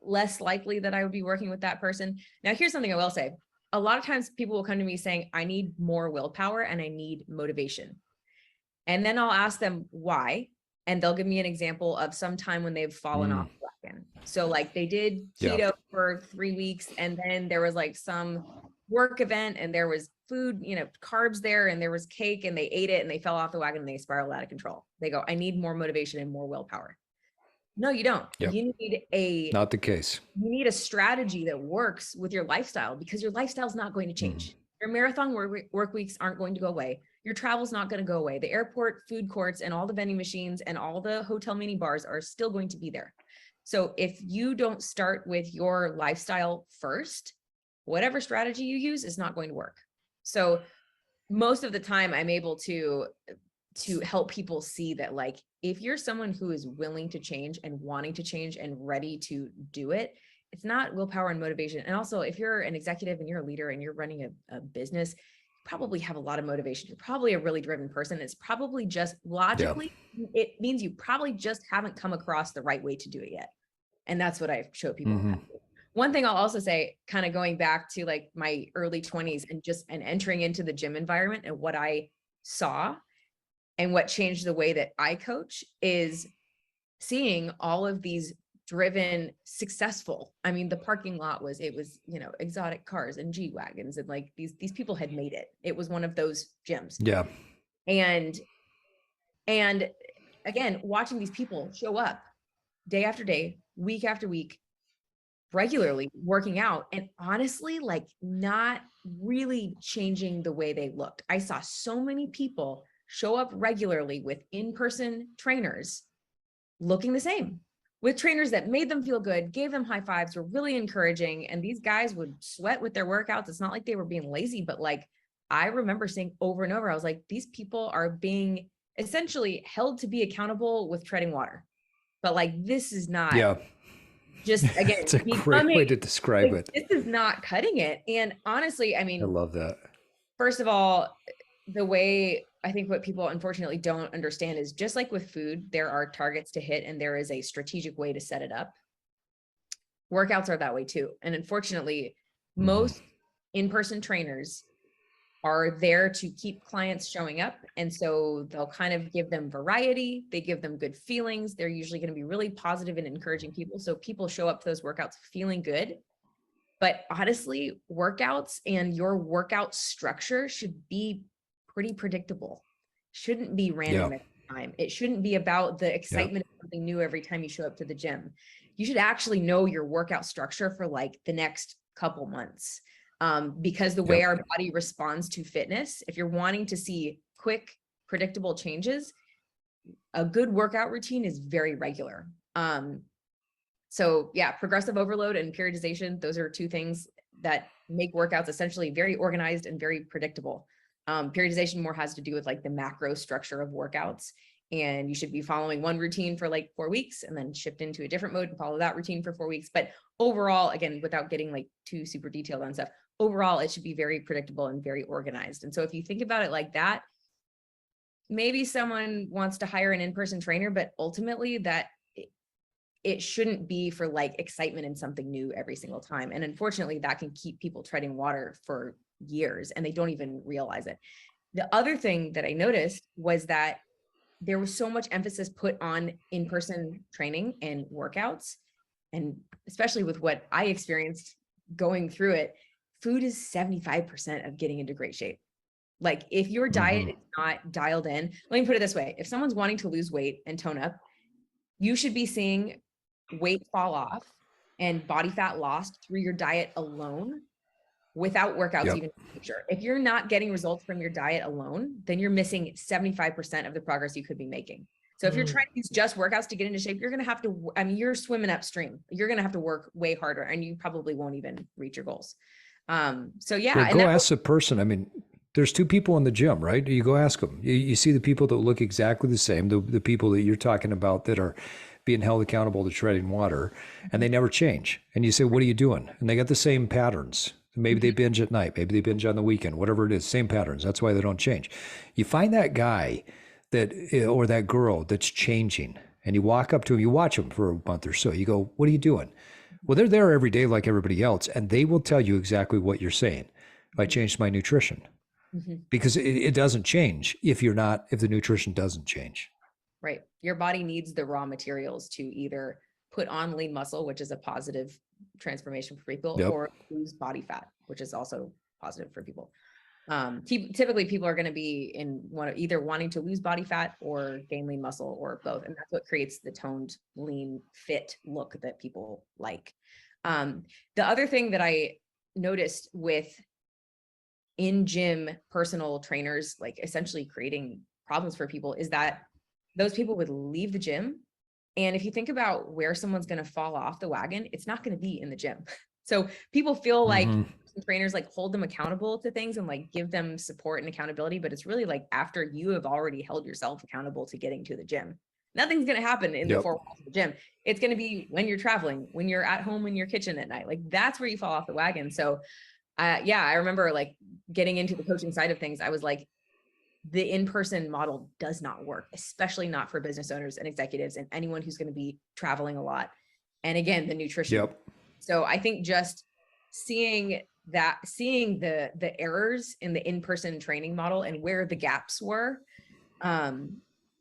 less likely that I would be working with that person. Now, here's something I will say. A lot of times people will come to me saying, I need more willpower and I need motivation. And then I'll ask them why. And they'll give me an example of some time when they've fallen off the wagon. So like they did keto for 3 weeks and then there was like some work event and there was food, carbs there and there was cake and they ate it and they fell off the wagon and they spiraled out of control. They go, I need more motivation and more willpower. No, you don't. Yep. You need not the case. You need a strategy that works with your lifestyle because your lifestyle is not going to change. Your marathon work weeks aren't going to go away. Your travel's not going to go away. The airport food courts and all the vending machines and all the hotel mini bars are still going to be there. So if you don't start with your lifestyle first, whatever strategy you use is not going to work. So most of the time I'm able to help people see that, like, if you're someone who is willing to change and wanting to change and ready to do it, it's not willpower and motivation. And also, if you're an executive and you're a leader and you're running a business, you probably have a lot of motivation. You're probably a really driven person. It's probably just logically, it means you probably just haven't come across the right way to do it yet. And that's what I show people. One thing I'll also say, kind of going back to like my early 20s and entering into the gym environment and what I saw and what changed the way that I coach is seeing all of these driven, successful. I mean, the parking lot was exotic cars and G-Wagons and like these people had made it. It was one of those gyms. Yeah. And again, watching these people show up day after day, week after week, regularly working out, and honestly, like not really changing the way they looked. I saw so many people show up regularly with in-person trainers looking the same, with trainers that made them feel good, gave them high fives, were really encouraging. And these guys would sweat with their workouts. It's not like they were being lazy, but like, I remember saying over and over, I was like, these people are being essentially held to be accountable with treading water. But like, this is not just, again, it's a great way to describe it. This is not cutting it. And honestly, I mean, I love that. First of all, the way I think what people unfortunately don't understand is just like with food, there are targets to hit and there is a strategic way to set it up. Workouts are that way too. And unfortunately, most in-person trainers are there to keep clients showing up. And so they'll kind of give them variety. They give them good feelings. They're usually going to be really positive and encouraging people. So people show up to those workouts feeling good. But honestly, workouts and your workout structure should be pretty predictable. Shouldn't be random at the time. It shouldn't be about the excitement of something new every time you show up to the gym. You should actually know your workout structure for like the next couple months. Because the way our body responds to fitness, if you're wanting to see quick, predictable changes, a good workout routine is very regular. So yeah, progressive overload and periodization, those are two things that make workouts essentially very organized and very predictable. Periodization more has to do with like the macro structure of workouts. And you should be following one routine for like 4 weeks and then shift into a different mode and follow that routine for 4 weeks. But overall, again, without getting like too super detailed on stuff, overall, it should be very predictable and very organized. And so if you think about it like that, maybe someone wants to hire an in-person trainer, but ultimately that it shouldn't be for like excitement in something new every single time. And unfortunately, that can keep people treading water for years and they don't even realize it. The other thing that I noticed was that there was so much emphasis put on in-person training and workouts. And especially with what I experienced going through it, food is 75% of getting into great shape. Like if your diet is not dialed in, let me put it this way. If someone's wanting to lose weight and tone up, you should be seeing weight fall off and body fat lost through your diet alone without workouts even in the future. If you're not getting results from your diet alone, then you're missing 75% of the progress you could be making. So if you're trying to use just workouts to get into shape, you're going to have to, I mean, you're swimming upstream. You're going to have to work way harder and you probably won't even reach your goals. So yeah. Go ask the person. I mean, there's two people in the gym, right? You go ask them. You see the people that look exactly the same, the people that you're talking about that are being held accountable to treading water, and they never change. And you say, what are you doing? And they got the same patterns. Maybe they binge at night. Maybe they binge on the weekend, whatever it is, same patterns. That's why they don't change. You find that guy that, or that girl that's changing, and you walk up to him, you watch them for a month or so. You go, what are you doing? Well, they're there every day like everybody else, and they will tell you exactly what you're saying. I changed my nutrition. Because it doesn't change if the nutrition doesn't change. Right. Your body needs the raw materials to either put on lean muscle, which is a positive transformation for people, or lose body fat, which is also positive for people. Typically people are going to be either wanting to lose body fat or gain lean muscle or both. And that's what creates the toned, lean, fit look that people like. The other thing that I noticed with in-gym personal trainers, like essentially creating problems for people, is that those people would leave the gym. And if you think about where someone's going to fall off the wagon, it's not going to be in the gym. So people feel like trainers like hold them accountable to things and like give them support and accountability, but it's really like after you have already held yourself accountable to getting to the gym. Nothing's going to happen in the four walls of the gym. It's going to be when you're traveling, when you're at home in your kitchen at night. Like that's where you fall off the wagon. So I remember like getting into the coaching side of things. I was like, the in-person model does not work, especially not for business owners and executives and anyone who's going to be traveling a lot. And again, the nutrition. So I think just seeing the errors in the in-person training model and where the gaps were,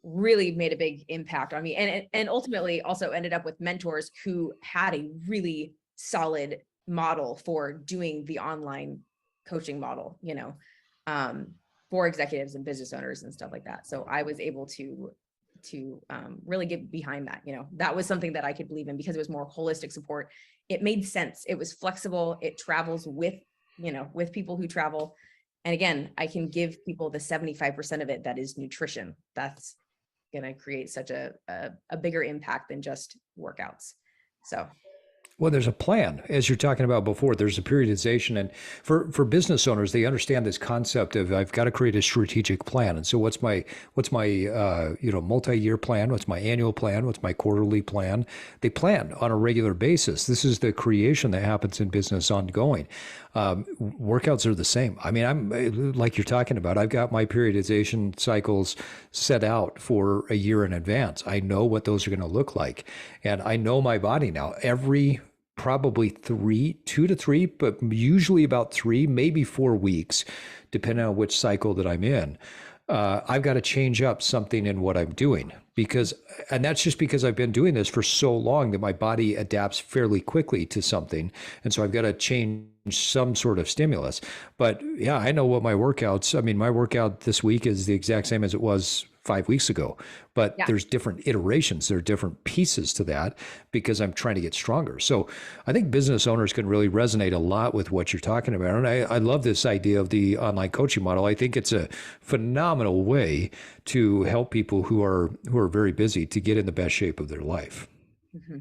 really made a big impact on me. And ultimately also ended up with mentors who had a really solid model for doing the online coaching model, for executives and business owners and stuff like that. So I was able to really get behind that. That was something that I could believe in because it was more holistic support. It made sense. It was flexible. It travels with people who travel. And again, I can give people the 75% of it that is nutrition. That's going to create such a bigger impact than just workouts. So. Well, there's a plan, as you're talking about before. There's a periodization, and for business owners, they understand this concept of I've got to create a strategic plan. And so, what's my multi-year plan? What's my annual plan? What's my quarterly plan? They plan on a regular basis. This is the creation that happens in business ongoing. Workouts are the same. I mean, I'm like you're talking about. I've got my periodization cycles set out for a year in advance. I know what those are going to look like, and I know my body now. Probably 2 to 3, but usually about 3, maybe 4 weeks, depending on which cycle that I'm in. I've got to change up something in what I'm doing and that's just because I've been doing this for so long that my body adapts fairly quickly to something. And so I've got to change some sort of stimulus. But yeah, I know what my workout this week is the exact same as it was 5 weeks ago, but there's different iterations. There are different pieces to that because I'm trying to get stronger. So I think business owners can really resonate a lot with what you're talking about. And I love this idea of the online coaching model. I think it's a phenomenal way to help people who are very busy to get in the best shape of their life. Mm-hmm.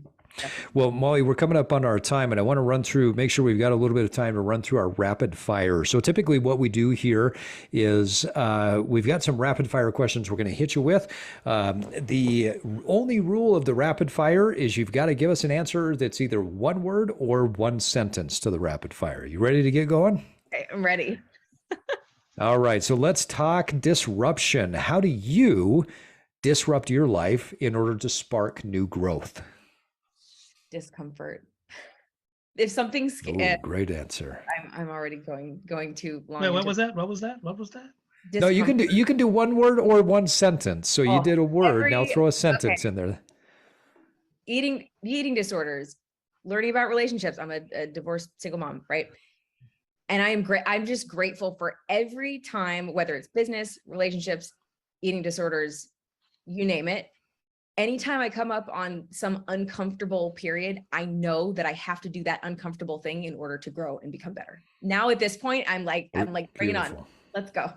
Well, Molly, we're coming up on our time, and I want to make sure we've got a little bit of time to run through our rapid fire. So typically what we do here is we've got some rapid fire questions we're going to hit you with. The only rule of the rapid fire is you've got to give us an answer that's either one word or one sentence to the rapid fire. You ready to get going? Okay, I'm ready. All right. So let's talk disruption. How do you disrupt your life in order to spark new growth? Discomfort. If something's great answer. I'm already going too long. Wait, what was that? No, you can do one word or one sentence. So you did a word. Now throw a sentence in there. Eating disorders, learning about relationships. I'm a divorced single mom, right? And I'm just grateful for every time, whether it's business, relationships, eating disorders, you name it. Anytime I come up on some uncomfortable period, I know that I have to do that uncomfortable thing in order to grow and become better. Now at this point, I'm like, bring it on. Let's go.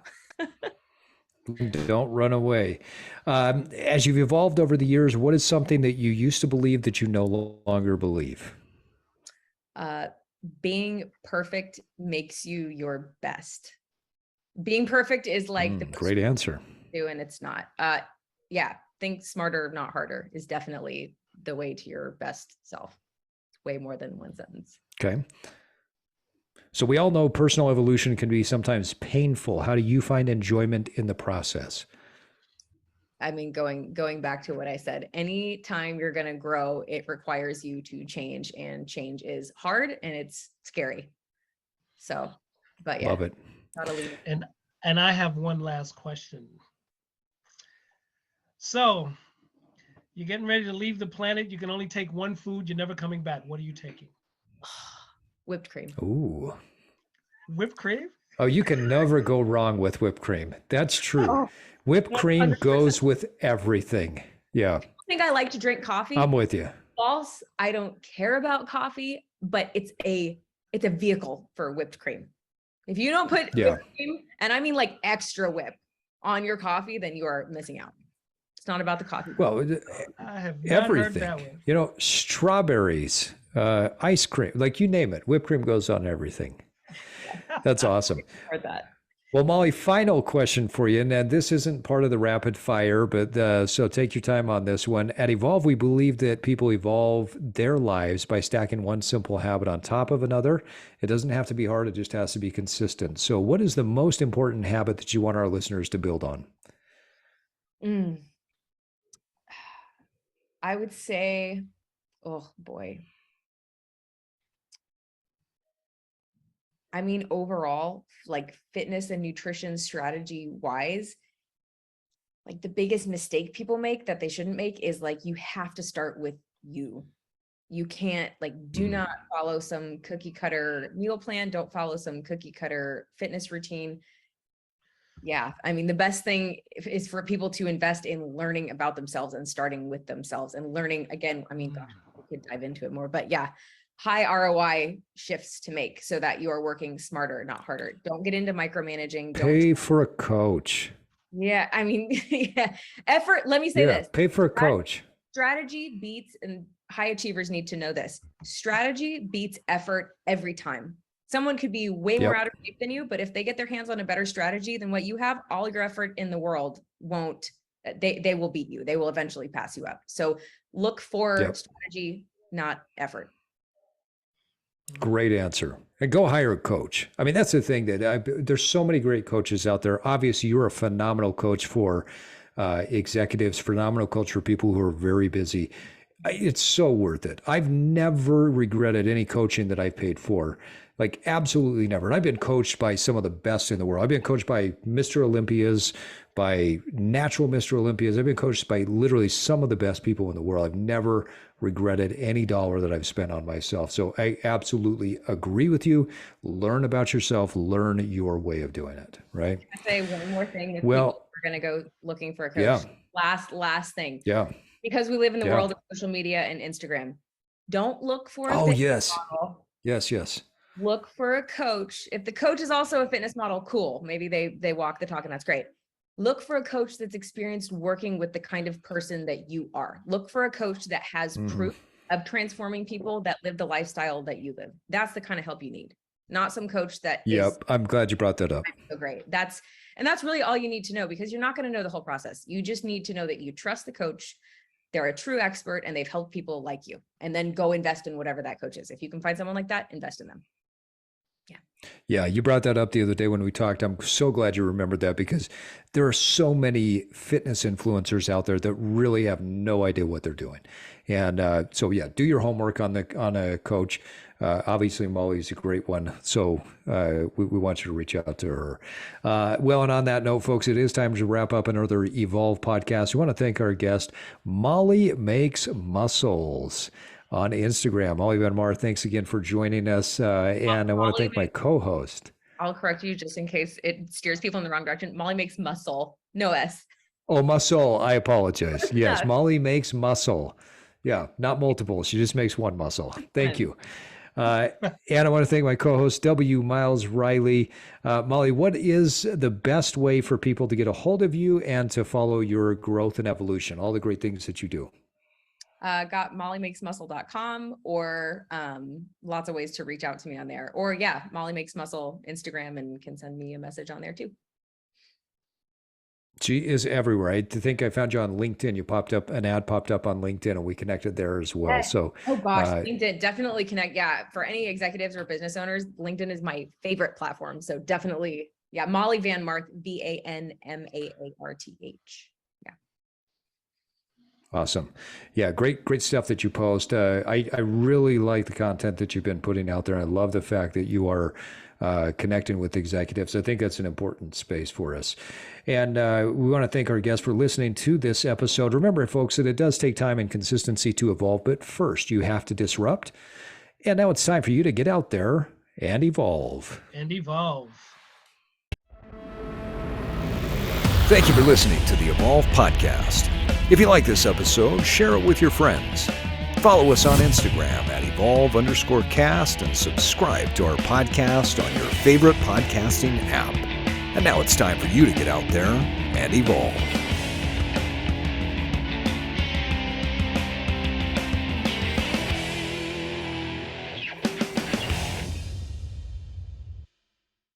Don't run away. As you've evolved over the years, what is something that you used to believe that you no longer believe? Being perfect makes you your best. Being perfect is like the great answer. And it's not. Think smarter, not harder is definitely the way to your best self. It's way more than one sentence. Okay. So we all know personal evolution can be sometimes painful. How do you find enjoyment in the process? I mean, going back to what I said, anytime you're going to grow, it requires you to change, and change is hard and it's scary. So, but yeah. Love it. And I have one last question. So you're getting ready to leave the planet. You can only take one food. You're never coming back. What are you taking? Whipped cream. Ooh. Whipped cream? Oh, you can never go wrong with whipped cream. That's true. Whipped cream 100%. Goes with everything. Yeah. I think I like to drink coffee. I'm with you. False. I don't care about coffee, but it's a vehicle for whipped cream. If you don't put whipped cream, and I mean like extra whip, on your coffee, then you are missing out. It's not about the coffee. Well, I have not heard that one. Strawberries, ice cream, like you name it. Whipped cream goes on everything. That's awesome. Heard that. Well, Molly, final question for you. And this isn't part of the rapid fire, but so take your time on this one. At Evolve, we believe that people evolve their lives by stacking one simple habit on top of another. It doesn't have to be hard. It just has to be consistent. So what is the most important habit that you want our listeners to build on? I would say, oh boy. I mean, overall, like fitness and nutrition strategy wise, like the biggest mistake people make that they shouldn't make is like, you have to start with you. You can't do not follow some cookie cutter meal plan. Don't follow some cookie cutter fitness routine. Yeah. I mean, the best thing is for people to invest in learning about themselves and starting with themselves and learning again. I mean, gosh, we could dive into it more, but yeah, high ROI shifts to make so that you are working smarter, not harder. Don't get into micromanaging. Pay for a coach. Yeah. I mean, yeah. Effort. Let me say this. Pay for a coach. Strategy beats, and high achievers need to know this. Strategy beats effort every time. Someone could be way more out of shape than you, but if they get their hands on a better strategy than what you have, all your effort in the world won't, they will beat you. They will eventually pass you up. So look for strategy, not effort. Great answer. And go hire a coach. I mean, that's the thing that there's so many great coaches out there. Obviously, you're a phenomenal coach for executives, phenomenal coach for people who are very busy. It's so worth it. I've never regretted any coaching that I've paid for. Like, absolutely never. And I've been coached by some of the best in the world. I've been coached by Mr. Olympias, by natural Mr. Olympias. I've been coached by literally some of the best people in the world. I've never regretted any dollar that I've spent on myself. So I absolutely agree with you. Learn about yourself, learn your way of doing it, right? I'll say one more thing. If we're going to go looking for a coach. Last thing. Yeah. Because we live in the world of social media and Instagram. Don't look for a fitness model. Yes. Look for a coach. If the coach is also a fitness model, cool. Maybe they walk the talk and that's great. Look for a coach that's experienced working with the kind of person that you are. Look for a coach that has proof of transforming people that live the lifestyle that you live. That's the kind of help you need. Not some coach that is, I'm glad you brought that up. So great. That's really all you need to know, because you're not going to know the whole process. You just need to know that you trust the coach. They're a true expert and they've helped people like you, and then go invest in whatever that coach is. If you can find someone like that, invest in them. Yeah, you brought that up the other day when we talked. I'm so glad you remembered that, because there are so many fitness influencers out there that really have no idea what they're doing. And so do your homework on a coach. Obviously, Molly's a great one. So we want you to reach out to her. And on that note, folks, it is time to wrap up another Evolve podcast. We want to thank our guest, Molly Makes Muscles, on Instagram. Molly Man Maarth, thanks again for joining us. And I want to thank my co-host. I'll correct you just in case it steers people in the wrong direction. Molly makes muscle, no S. Oh, muscle. I apologize. Yes, Molly makes muscle. Yeah, not multiple. She just makes one muscle. Thank you. And I want to thank my co-host, Myles, Reiley. Molly, what is the best way for people to get a hold of you and to follow your growth and evolution, all the great things that you do? Got mollymakesmuscle.com, or lots of ways to reach out to me on there. Or Molly Makes Muscle Instagram, and can send me a message on there too. She is everywhere. I think I found you on LinkedIn. An ad popped up on LinkedIn, and we connected there as well. Yes. So, LinkedIn, definitely connect. Yeah. For any executives or business owners, LinkedIn is my favorite platform. So definitely, Molly Van Maarth, VanMaarth. Awesome. Yeah, great stuff that you post. I really like the content that you've been putting out there. I love the fact that you are connecting with executives. I think that's an important space for us. And we want to thank our guests for listening to this episode. Remember, folks, that it does take time and consistency to evolve, but first you have to disrupt. And now it's time for you to get out there and evolve. Thank you for listening to the Evolve Podcast. If you like this episode, share it with your friends. Follow us on Instagram at Evolve_cast and subscribe to our podcast on your favorite podcasting app. And now it's time for you to get out there and evolve.